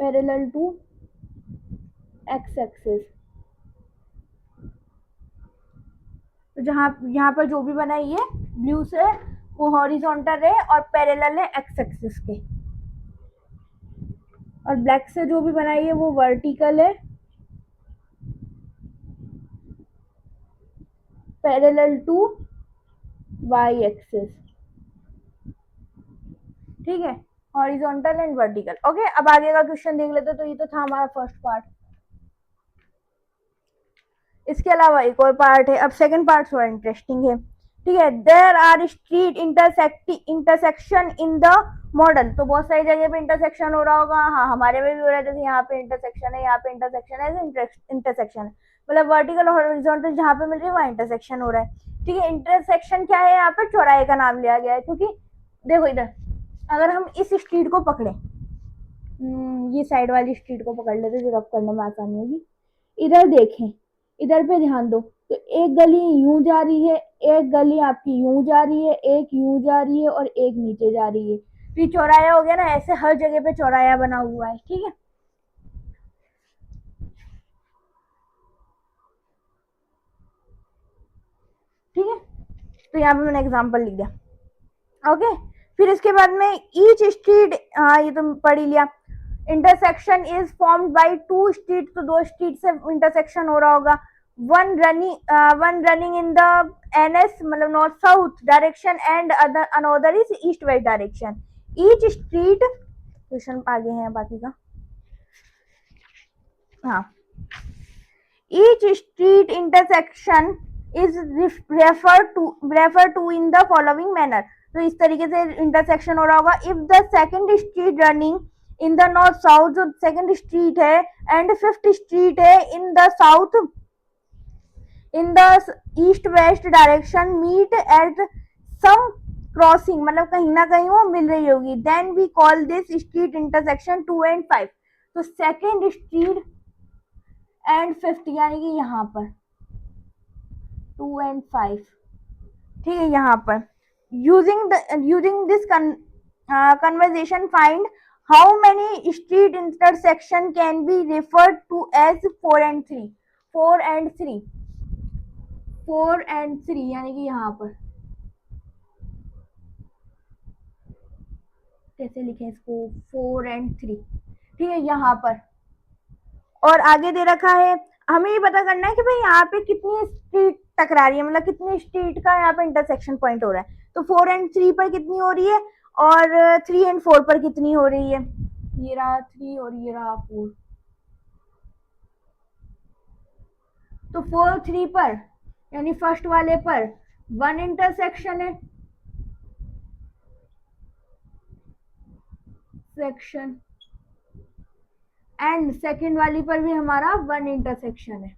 parallel to x axis, तो जहाँ यहाँ पर जो भी बनाई है ब्लू से, वो हॉरिजॉन्टल है और पैरेलल है एक्स एक्सिस के, और ब्लैक से जो भी बनाई है वो वर्टिकल है, पैरेलल टू वाई एक्सिस, ठीक है, हॉरिजॉन्टल एंड वर्टिकल, ओके। अब आगे का क्वेश्चन देख लेते, तो ये तो था हमारा फर्स्ट पार्ट, इसके अलावा एक और पार्ट है, अब सेकंड पार्ट थोड़ा इंटरेस्टिंग है, ठीक है, there are street intersection in the model, तो बहुत सारी जगह पे इंटरसेक्शन हो रहा होगा, हाँ हमारे में भी हो रहा है, जैसे यहाँ पे इंटरसेक्शन है, यहाँ पे इंटरसेक्शन है, इंटरसेक्शन है, मतलब वर्टिकल और हॉरिजॉन्टल जहाँ पे मिल रही है वहाँ इंटरसेक्शन हो रहा है, ठीक है। इंटरसेक्शन क्या है, यहाँ पे चौराहे का नाम लिया गया है, क्योंकि देखो इधर, अगर हम इस स्ट्रीट को पकड़े, ये साइड वाली स्ट्रीट को पकड़ लेते जो रफ करने में आसानी होगी, इधर देखें, इधर पे ध्यान दो, तो एक गली यूं जा रही है, एक गली आपकी यूं जा रही है, एक यूं जा रही है और एक नीचे जा रही है, तो ये चौराया हो गया ना, ऐसे हर जगह पे चौराया बना हुआ है, ठीक है, ठीक है, तो यहाँ पे मैंने एग्जाम्पल लिख दिया, ओके। फिर इसके बाद में ईच स्ट्रीट, हाँ ये तो पढ़ ही लिया, intersection is formed by two street, तो दो स्ट्रीट से इंटरसेक्शन हो रहा होगा. One running in the NS मतलब north south direction and another is east west direction. Each street question आगे है बाकी का. हाँ, each street intersection is referred to in the following manner. तो इस तरीके से इंटरसेक्शन हो रहा होगा. If the second street running in the north south, जो सेकंड स्ट्रीट है एंड फिफ्थ स्ट्रीट है in the south in the east west direction meet at some crossing, मतलब कहीं ना कहीं वो मिल रही होगी. Then we call this street intersection 2 and 5. तो सेकंड स्ट्रीट एंड फिफ्थ यानी कि यहाँ पर 2 and 5, ठीक है. यहाँ पर using this conversation find how many street intersection can be referred to as 4 and 3. 4 and 3 4 and 3 यानी कि यहाँ पर कैसे लिखें इसको, 4 and 3, ठीक है. यहाँ पर और आगे दे रखा है, हमें ये पता करना है कि भाई यहाँ पे कितनी स्ट्रीट टकरा रही है, मतलब कितनी स्ट्रीट का यहाँ पे इंटरसेक्शन पॉइंट हो रहा है. तो 4 and 3 पर कितनी हो रही है और 3 and 4 पर कितनी हो रही है. ये रहा 3 और ये रहा 4. तो 4 3 पर यानी फर्स्ट वाले पर 1 इंटरसेक्शन है सेक्शन, एंड सेकेंड वाली पर भी हमारा 1 इंटरसेक्शन है.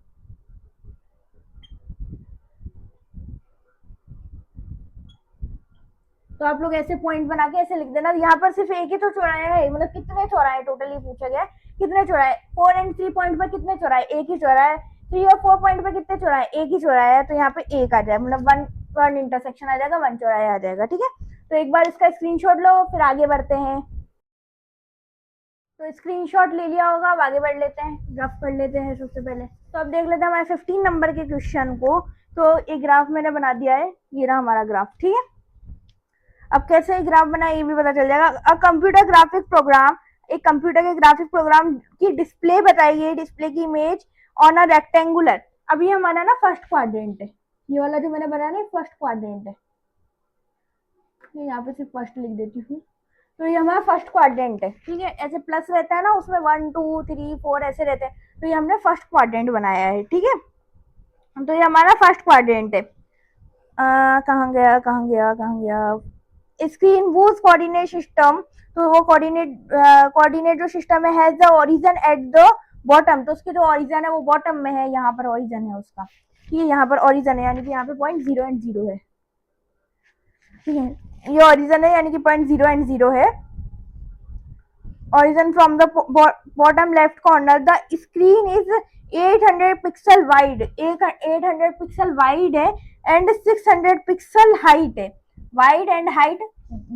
तो आप लोग ऐसे पॉइंट बना के ऐसे लिख देना. यहाँ पर सिर्फ एक ही तो चौराहा है, मतलब कितने चौराहे टोटली पूछा गया, कितने चौराहे. 4 and 3 पॉइंट पर कितने चौराहे, एक ही चौराहा है. 3 और 4 पॉइंट पर कितने चौराहे, एक ही चौराहा है. तो यहाँ पे एक आ जाए, मतलब वन इंटरसेक्शन आ जाएगा, 1 चौराहा आ जाएगा, ठीक है. तो एक बार इसका स्क्रीनशॉट लो, फिर आगे बढ़ते हैं. तो स्क्रीनशॉट ले लिया होगा, अब आगे बढ़ लेते हैं, ग्राफ कर लेते हैं सबसे पहले. तो अब देख लेते हैं हमारे 15 नंबर के क्वेश्चन को. तो एक ग्राफ मैंने बना दिया है, ये रहा हमारा ग्राफ, ठीक है. अब कैसे ग्राफ बना ये भी पता चल जाएगा. अ कंप्यूटर ग्राफिक प्रोग्राम, एक कंप्यूटर के ग्राफिक प्रोग्राम की डिस्प्ले बताई गई, डिस्प्ले की इमेज ऑन अ रेक्टेंगुलर. अब ये हमारा ना फर्स्ट क्वाड्रेंट है, ये वाला जो मैंने बनाया ना फर्स्ट क्वाड्रेंट है. यहाँ पे सिर्फ फर्स्ट लिख देती हूँ. तो ये हमारा फर्स्ट क्वाड्रेंट है, ठीक है. ऐसे प्लस रहता है ना, उसमें 1 2 3 4 ऐसे रहते हैं. तो ये हमने फर्स्ट क्वाड्रेंट बनाया है, ठीक है. तो ये हमारा फर्स्ट क्वाड्रेंट है. कहाँ गया स्क्रीन वूज कोऑर्डिनेट सिस्टम. तो वो कोऑर्डिनेट जो सिस्टम है has the origin at the bottom. तो उसके जो ओरिजिन है वो बॉटम में है, यहाँ पर ओरिजिन है उसका, ठीक है. यहाँ पर ओरिजिन है यानी कि यहाँ पे पॉइंट 0 and 0 है, ठीक है. ये ओरिजिन है यानी कि पॉइंट 0 and 0 है. origin from the bottom left corner. The screen is 800 pixel wide, 800 pixel wide है एंड 600 पिक्सल हाइट है. वाइड एंड हाइट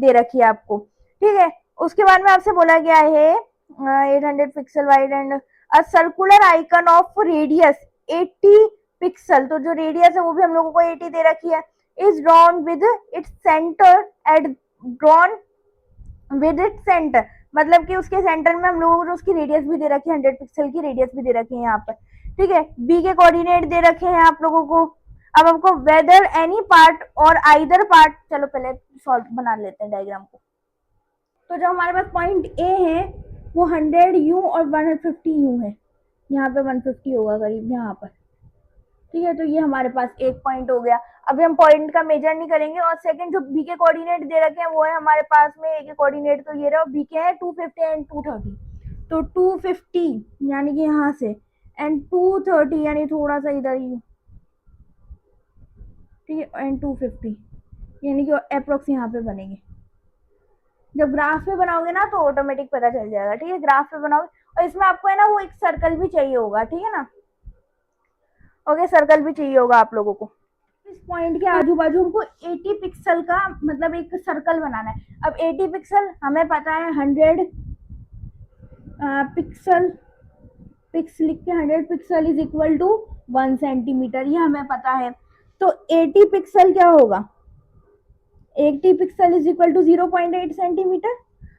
दे रखी है आपको, ठीक है. उसके बाद में आपसे बोला गया है 800 pixel wide and a circular icon of radius 80 pixel. तो जो रेडियस है वो भी हम लोगों को 80 दे रखी है. Is drawn with its centre at drawn with its centre, मतलब कि उसके सेंटर में हम लोगों को उसकी रेडियस भी दे रखी है, 100 पिक्सल की रेडियस भी दे रखी है यहाँ पर, ठीक है. बी के कोऑर्डिनेट दे रखे हैं आप लोगों को. अब हमको वेदर एनी पार्ट और आइदर पार्ट, चलो पहले सॉल्व बना लेते हैं डायग्राम को. तो जो हमारे पास पॉइंट ए है वो 100 यू और 150 यू है. यहाँ पे 150 होगा करीब यहाँ पर, ठीक है. तो ये हमारे पास एक पॉइंट हो गया. अभी हम पॉइंट का मेजर नहीं करेंगे. और सेकंड जो बी के कोऑर्डिनेट दे रखे हैं वो है हमारे पास में, ए के कोऑर्डिनेट तो ये रहा, बी के है 250 एंड 230. तो 250 यानी कि यहाँ से एंड 230 यानी थोड़ा सा इधर ही, ठीक है. एंड 250 यानी कि अप्रोक्स यहाँ पे बनेंगे. जब ग्राफ पे बनाओगे ना तो ऑटोमेटिक पता चल जाएगा, ठीक है. ग्राफ पे बनाओगे और इसमें आपको है ना वो एक सर्कल भी चाहिए होगा, ठीक है ना. ओके, सर्कल भी चाहिए होगा आप लोगों को. इस पॉइंट के आजू बाजू हमको 80 पिक्सल का मतलब एक सर्कल बनाना है. अब 80 पिक्सल हमें पता है 100 पिक्सल, पिक्स लिख के 100 pixel is equal to 1 centimetre, ये हमें पता है. तो 80 पिक्सल क्या होगा, 80 pixel is equal to 0.8 centimetre.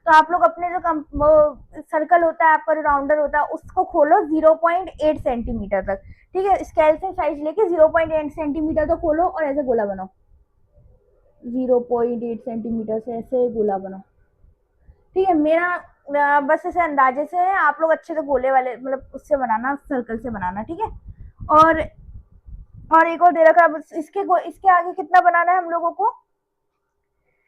तो आप लोग अपने जो सर्कल होता है आपका, जो राउंडर होता है, उसको खोलो 0.8 सेंटीमीटर तक। ठीक है, स्केल से साइज लेके 0.8 सेंटीमीटर तक खोलो और ऐसे गोला बनाओ। 0.8 सेंटीमीटर से ऐसे गोला बनाओ। ठीक है, मेरा बस ऐसे अंदाजे से है, आप लोग अच्छे से गोले वाले मतलब उससे बनाना, सर्कल से बनाना। ठीक है, और एक और दे रखा है। इसके आगे कितना बनाना है हम लोगों को?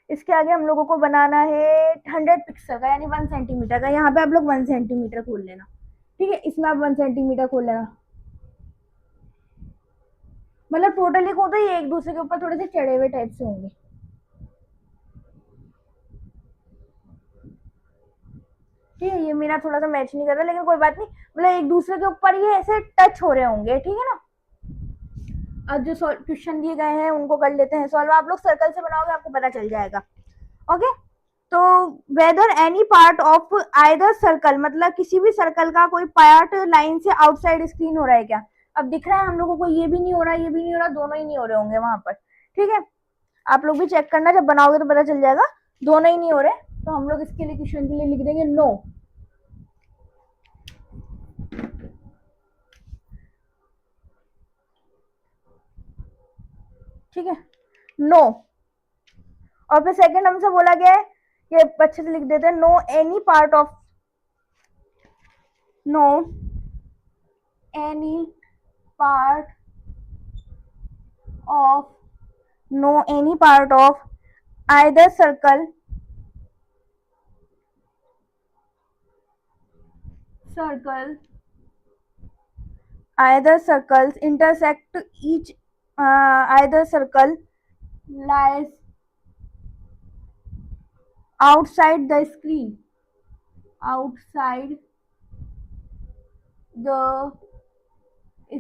इसके आगे हम लोगों को बनाना है 100 पिक्सल का, यानी 1 सेंटीमीटर का। यहाँ पे आप लोग 1 सेंटीमीटर खोल लेना। ठीक है, इसमें आप 1 सेंटीमीटर खोल लेना। मतलब टोटली को तो ये एक दूसरे के ऊपर थोड़े से चढ़े हुए टाइप से होंगे। ठीक है, ये मेरा थोड़ा सा मैच नहीं कर रहा, लेकिन कोई बात नहीं, मतलब एक दूसरे के ऊपर ये ऐसे टच हो रहे होंगे। ठीक है ना, अब जो क्वेश्चन दिए गए हैं उनको कर लेते हैं सॉल्व। आप लोग सर्कल से बनाओगे, आपको पता चल जाएगा। ओके, तो whether any part of either circle, मतलब किसी भी सर्कल का कोई पार्ट लाइन से आउटसाइड स्क्रीन हो रहा है क्या? अब दिख रहा है हम लोगों को, ये भी नहीं हो रहा, ये भी नहीं हो रहा, दोनों ही नहीं हो रहे होंगे वहां पर। ठीक है, आप लोग भी चेक करना, जब बनाओगे तो पता चल जाएगा दोनों ही नहीं हो रहे। तो हम लोग इसके लिए क्वेश्चन के लिए लिख देंगे नो। ठीक है, नो। और फिर सेकंड हमसे बोला गया है, ये अच्छे से लिख देते हैं, no any part of, no any part of, no any part of either circle, either circles intersect each, either circle lies outside the screen, outside the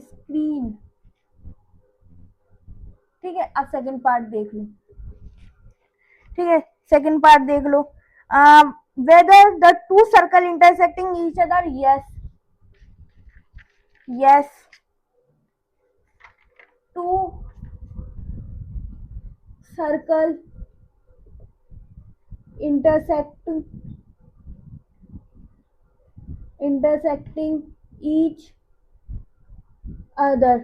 screen। ठीक है, अब सेकंड पार्ट देख लो। ठीक है, सेकंड पार्ट देख लो। Whether the two circle intersecting each other, yes yes, two circle intersecting each other।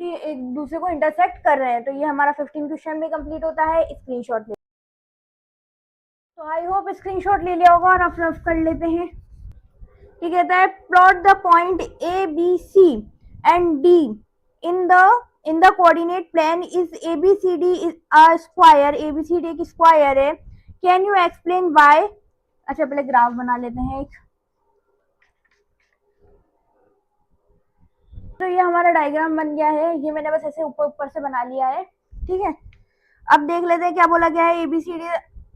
कि एक दूसरे को इंटरसेक्ट कर रहे हैं। तो ये हमारा 15 क्वेश्चन में कंप्लीट होता है। स्क्रीनशॉट ले, तो आई होप स्क्रीनशॉट ले लिया होगा और आप रफ कर लेते हैं। ये कहता है plot the point A B C and D in the coordinate plane is A B C D is a square. A B C D एक स्क्वायर है। Can you explain why? अच्छा, पहले ग्राफ बना लेते हैं एक। तो ये हमारा डायग्राम बन गया है। ये मैंने बस ऐसे ऊपर ऊपर से बना लिया है। ठीक है, अब देख लेते हैं क्या बोला गया है। एबीसीडी,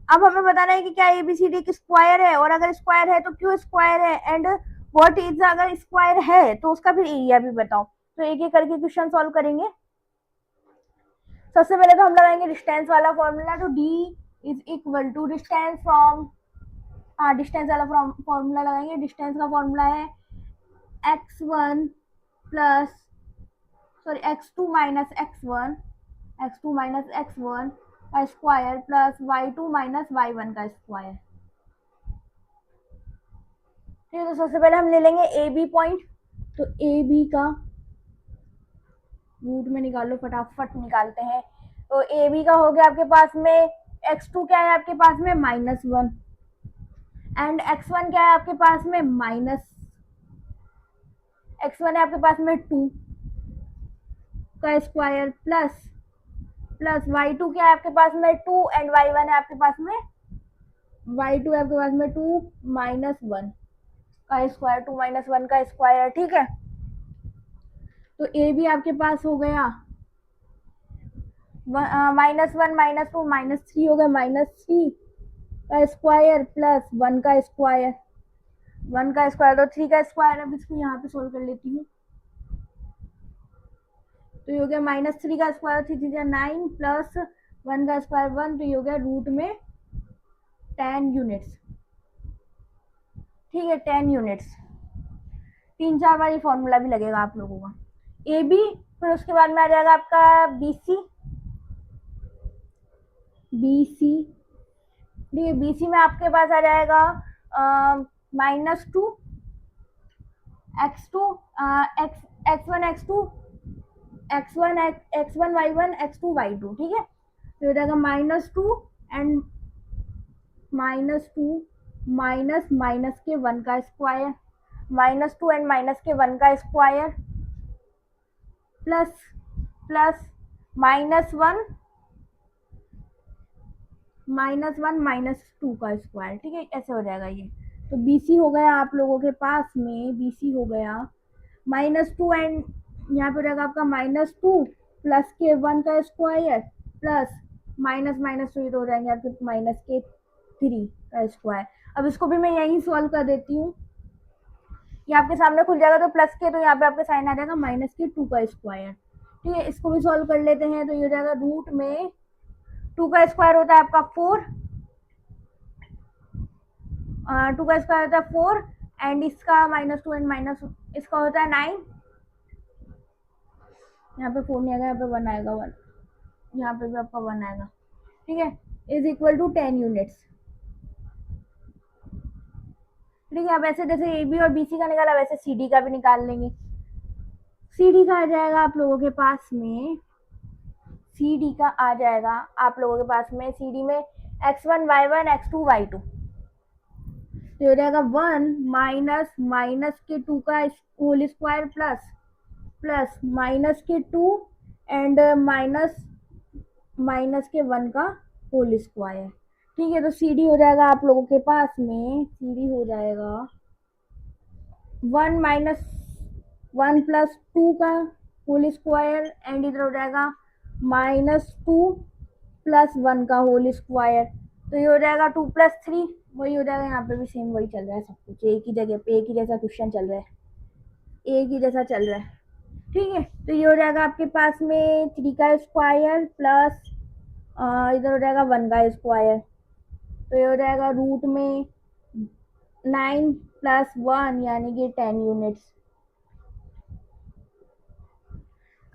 अब हमें बताना है कि क्या एबीसीडी एक स्क्वायर है, और अगर स्क्वायर है तो क्यों स्क्वायर है, एंड व्हाट इज, अगर स्क्वायर है तो उसका फिर एरिया भी बताओ। तो एक एक करके क्वेश्चन सॉल्व करेंगे। सबसे पहले तो हम लगाएंगे डिस्टेंस वाला फॉर्मूला। तो D is equal to distance from, distance वाला फॉर्मूला लगाएंगे। डिस्टेंस का फॉर्मूला है x1 plus, sorry x2 minus x1, x2 minus x1 का square plus y2 minus y1 का स्क्वायर। ठीक है, तो सबसे पहले हम ले लेंगे ए बी पॉइंट। तो ए बी का रूट में निकालो, फटाफट निकालते हैं। तो ए बी का हो गया आपके पास में, x2 क्या है आपके पास में, -1, एंड x1 क्या है आपके पास में, x1 है आपके पास में 2 का स्क्वायर प्लस y2 क्या है आपके पास में 2, एंड y1 है आपके पास में, y2 है आपके पास में 2 -1 का स्क्वायर, 2 -1 का स्क्वायर। ठीक है, तो ए भी आपके पास हो गया -1 -2 -3 हो गया, -3 का स्क्वायर प्लस 1 का स्क्वायर, 1 का स्क्वायर तो 3 का स्क्वायर। अब इसको यहाँ पे सोल्व कर लेती हूँ। तो ये हो गया -3 का स्क्वायर, 3 3 9 प्लस 1 का स्क्वायर 1, तो ये हो गया रूट में 10 यूनिट्स। ठीक है, 10 यूनिट्स। 3-4 बार ये फॉर्मूला भी लगेगा आप लोगों का। ए बी, फिर उसके बाद में आ जाएगा आपका बी सी, ठीक है, BC में आपके पास आ जाएगा -2 x2 x1 x1 y1 x2 y2। ठीक है, तो हो जाएगा -2 एंड -2 माइनस माइनस के 1 का स्क्वायर, -2 एंड माइनस के 1 का स्क्वायर प्लस प्लस -1 -2 का स्क्वायर। ठीक है, ऐसे हो जाएगा ये। तो BC हो गया आप लोगों के पास में, BC हो गया -2 एंड यहाँ पे हो जाएगा आपका -2 प्लस के 1 का स्क्वायर प्लस माइनस माइनस, तो ये तो हो जाएंगे आपके -3 का स्क्वायर। अब इसको भी मैं यहीं सॉल्व कर देती हूँ, ये आपके सामने खुल जाएगा। तो प्लस के, तो यहाँ पे आपका साइन आ जाएगा -2 का स्क्वायर। ठीक है, इसको भी सॉल्व कर लेते हैं। तो ये हो जाएगा रूट में 2 का स्क्वायर होता है आपका 4, 2 का स्क्वायर होता है 4 एंड इसका -2 एंड माइनस इसका होता है 9। यहाँ पे 4 नहीं आएगा, यहाँ पे 1 आएगा, 1 यहाँ पे भी आपका 1 आएगा। ठीक है, इज इक्वल टू 10 यूनिट्स। ठीक है, अब ऐसे जैसे AB और BC का निकाला वैसे CD का भी निकाल लेंगे। CD का आ जाएगा आप लोगों के पास में, CD का आ जाएगा आप लोगों के पास में, CD में x1 y1 x2 y2। तो हो जाएगा 1 माइनस माइनस के 2 का whole square plus plus minus के 2 एंड माइनस माइनस के 1 का होल स्क्वायर। ठीक है, तो CD हो जाएगा आप लोगों के पास में, CD हो जाएगा 1 माइनस 1 प्लस 2 का होल स्क्वायर एंड इधर हो जाएगा -2 प्लस 1 का होल स्क्वायर। तो ये हो जाएगा 2 प्लस 3, वही हो जाएगा। यहाँ पे भी सेम वही चल रहा है, सब कुछ एक ही जगह पे एक ही जैसा क्वेश्चन चल रहा है, एक ही जैसा चल रहा है। ठीक है, तो ये हो जाएगा आपके पास में 3 का स्क्वायर प्लस इधर हो जाएगा 1 का स्क्वायर। तो ये हो जाएगा रूट में 9 प्लस 1 यानी कि 10 यूनिट्स।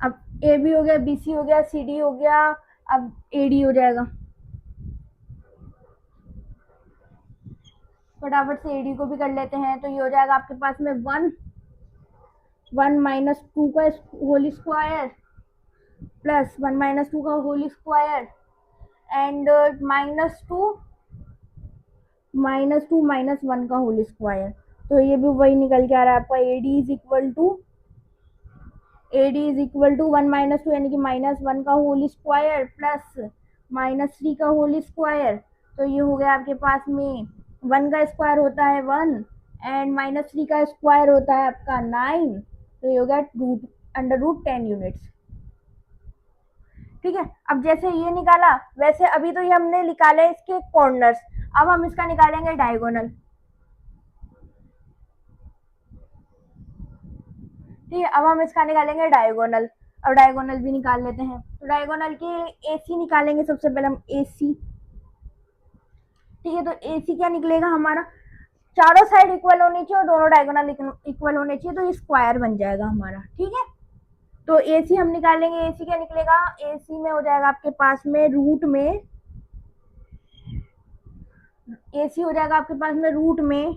अब AB हो गया, BC हो गया, CD हो गया, अब AD हो जाएगा। फटाफट से AD को भी कर लेते हैं। तो ये हो जाएगा आपके पास में 1 माइनस 2 का होल स्क्वायर प्लस 1 माइनस 2 का होल स्क्वायर एंड -2 माइनस 1 का होल स्क्वायर। तो ये भी वही निकल के आ रहा है आपका AD is equal to 1 minus 2 यानी कि -1 का होल स्क्वायर प्लस -3 का होल स्क्वायर। तो ये हो गया आपके पास में 1 का स्क्वायर होता है 1 एंड -3 का स्क्वायर होता है आपका 9। तो ये हो गया √10 यूनिट्स। ठीक है, अब जैसे ये निकाला वैसे अभी तो ये हमने निकाले इसके कॉर्नर्स, अब हम इसका निकालेंगे डायगोनल। ठीक है, अब हम इसका निकालेंगे डायगोनल। और डायगोनल भी निकाल लेते हैं। तो डायगोनल के AC निकालेंगे सबसे पहले हम AC। ठीक है, तो AC क्या निकलेगा हमारा, चारों साइड इक्वल होनी चाहिए और दोनों डायगोनल इक्वल होने चाहिए, तो ये स्क्वायर बन जाएगा हमारा। ठीक है, तो AC हम निकालेंगे। AC क्या निकलेगा, AC में हो जाएगा आपके पास में रूट में, AC हो जाएगा आपके पास में रूट में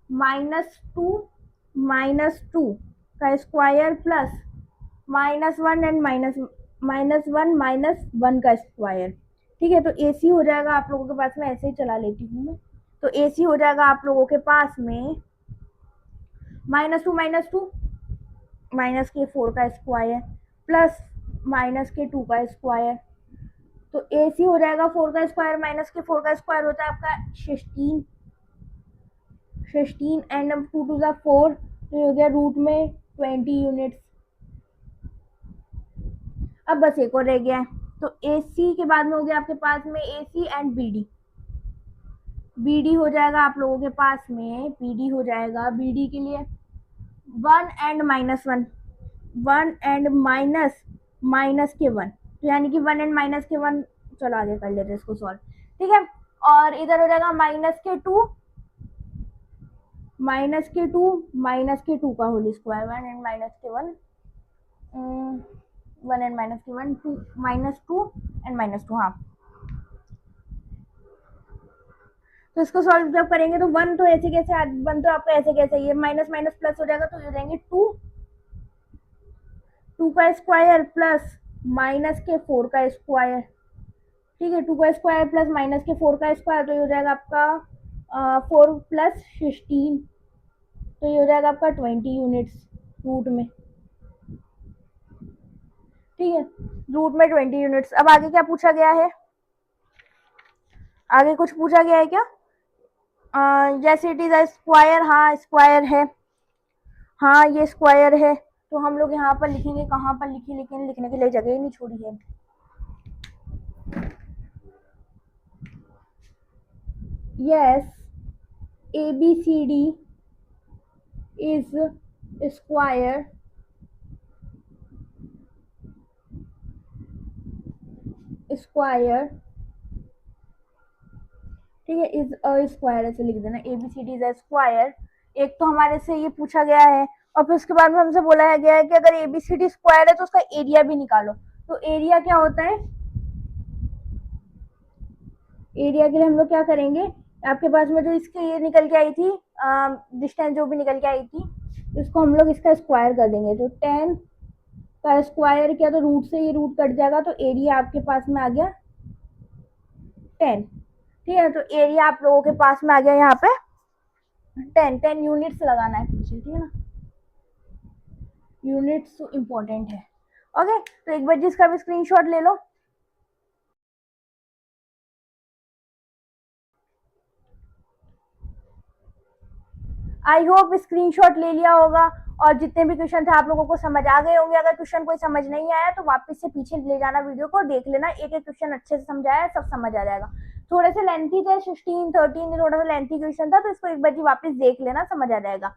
-2 का स्क्वायर प्लस -1 एंड -1 -1 का स्क्वायर। ठीक है, तो AC हो जाएगा आप लोगों के पास में, ऐसे ही चला लेती हूँ मैं। तो AC हो जाएगा आप लोगों के पास में -2 माइनस के 4 का स्क्वायर प्लस -2 का स्क्वायर। तो AC हो जाएगा 4 का स्क्वायर माइनस के 4 का स्क्वायर होता है आपका 16 एंड 2 टू 4, तो ये हो गया रूट में 20 यूनिट्स। अब बस एक और रह गया है। तो AC के बाद में हो गया आपके पास में AC एंड BD हो जाएगा आप लोगों के पास में, BD हो जाएगा, BD के लिए 1 एंड -1, 1 एंड माइनस के 1, तो यानी कि 1 एंड माइनस के 1। चलो आगे कर लेते हैं इसको सॉल्व। ठीक है, और इधर हो जाएगा -2 -2 का होल स्क्वायर, 1 एंड माइनस के 1, 1 एंड माइनस के 1, 2 -2 एंड -2। हाँ, तो इसको सॉल्व जब करेंगे तो 1 तो ऐसे कैसे, 1 तो आपका ऐसे कैसे, ये माइनस माइनस प्लस हो जाएगा, तो हो जाएंगे 2 का स्क्वायर प्लस माइनस के 4 का स्क्वायर। ठीक है, 2 का स्क्वायर प्लस माइनस के 4 का स्क्वायर, तो ये हो जाएगा आपका 4 प्लस 16, तो ये हो जाएगा आपका 20 यूनिट्स रूट में। ठीक है, रूट में 20 यूनिट्स। अब आगे क्या पूछा गया है, आगे कुछ पूछा गया है क्या? जैसे इट इज अ स्क्वायर, हाँ स्क्वायर है, हाँ ये स्क्वायर है, तो हम लोग यहाँ पर लिखेंगे, कहाँ पर लिखे, लेकिन लिखने के लिए जगह ही नहीं छोड़ी है। Yes, ABCD is square, square, ठीक है, इज अ स्क्वायर ऐसे लिख देना, ABCD इज अ स्क्वायर। एक तो हमारे से ये पूछा गया है, और फिर उसके बाद में हमसे बोला गया है कि अगर ABCD स्क्वायर है तो उसका एरिया भी निकालो। तो एरिया क्या होता है, एरिया के लिए हम लोग क्या करेंगे, आपके पास में जो इसकी ये निकल के आई थी डिस्टेंस जो भी निकल के आई थी, इसको हम लोग इसका स्क्वायर कर देंगे, तो 10 का स्क्वायर किया तो रूट से ये रूट कट जाएगा, तो एरिया आपके पास में आ गया 10। ठीक है, तो एरिया आप लोगों के पास में आ गया यहाँ पे 10 यूनिट्स लगाना है पीछे, ठीक है ना, यूनिट्स इंपॉर्टेंट है। ओके, तो एक बार जिसका भी स्क्रीनशॉट ले लो। आई होप स्क्रीनशॉट ले लिया होगा, और जितने भी क्वेश्चन थे आप लोगों को समझ आ गए होंगे। अगर क्वेश्चन कोई समझ नहीं आया तो वापस से पीछे ले जाना वीडियो को, देख लेना, एक एक क्वेश्चन अच्छे से समझाया, सब समझ आ जाएगा। थोड़े से लेंथी थे, 16 13 थोड़ा सा लेंथी क्वेश्चन था, तो इसको एक बार वापस देख लेना, समझ आ जाएगा।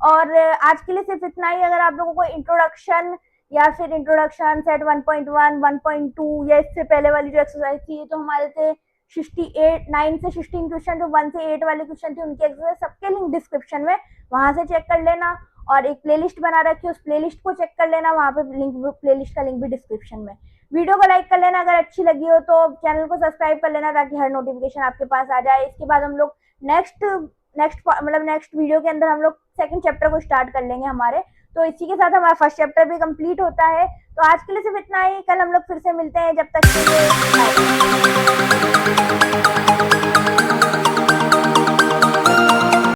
और आज के लिए सिर्फ इतना ही। अगर आप लोगों को इंट्रोडक्शन या फिर इंट्रोडक्शन सेट 1.1 1.2 या इससे पहले वाली जो एक्सरसाइज थी, तो हमारे थे 68 9 से 16 क्वेश्चन, जो 1 से 8 वाले क्वेश्चन थे उनके एक्सरसाइज सबके लिंक डिस्क्रिप्शन में, वहां से चेक कर लेना। और एक प्लेलिस्ट बना रखी है, उस प्लेलिस्ट को चेक कर लेना, वहां पे लिंक, प्लेलिस्ट का लिंक भी डिस्क्रिप्शन में। वीडियो को लाइक कर लेना अगर अच्छी लगी हो तो, चैनल को सब्सक्राइब कर लेना ताकि हर नोटिफिकेशन आपके पास आ जाए। इसके बाद हम लोग नेक्स्ट नेक्स्ट वीडियो के अंदर हम लोग सेकंड चैप्टर को स्टार्ट कर लेंगे हमारे। तो इसी के साथ हमारा फर्स्ट चैप्टर भी कंप्लीट होता है। तो आज के लिए सिर्फ इतना ही, कल हम लोग फिर से मिलते हैं, जब तक के लिए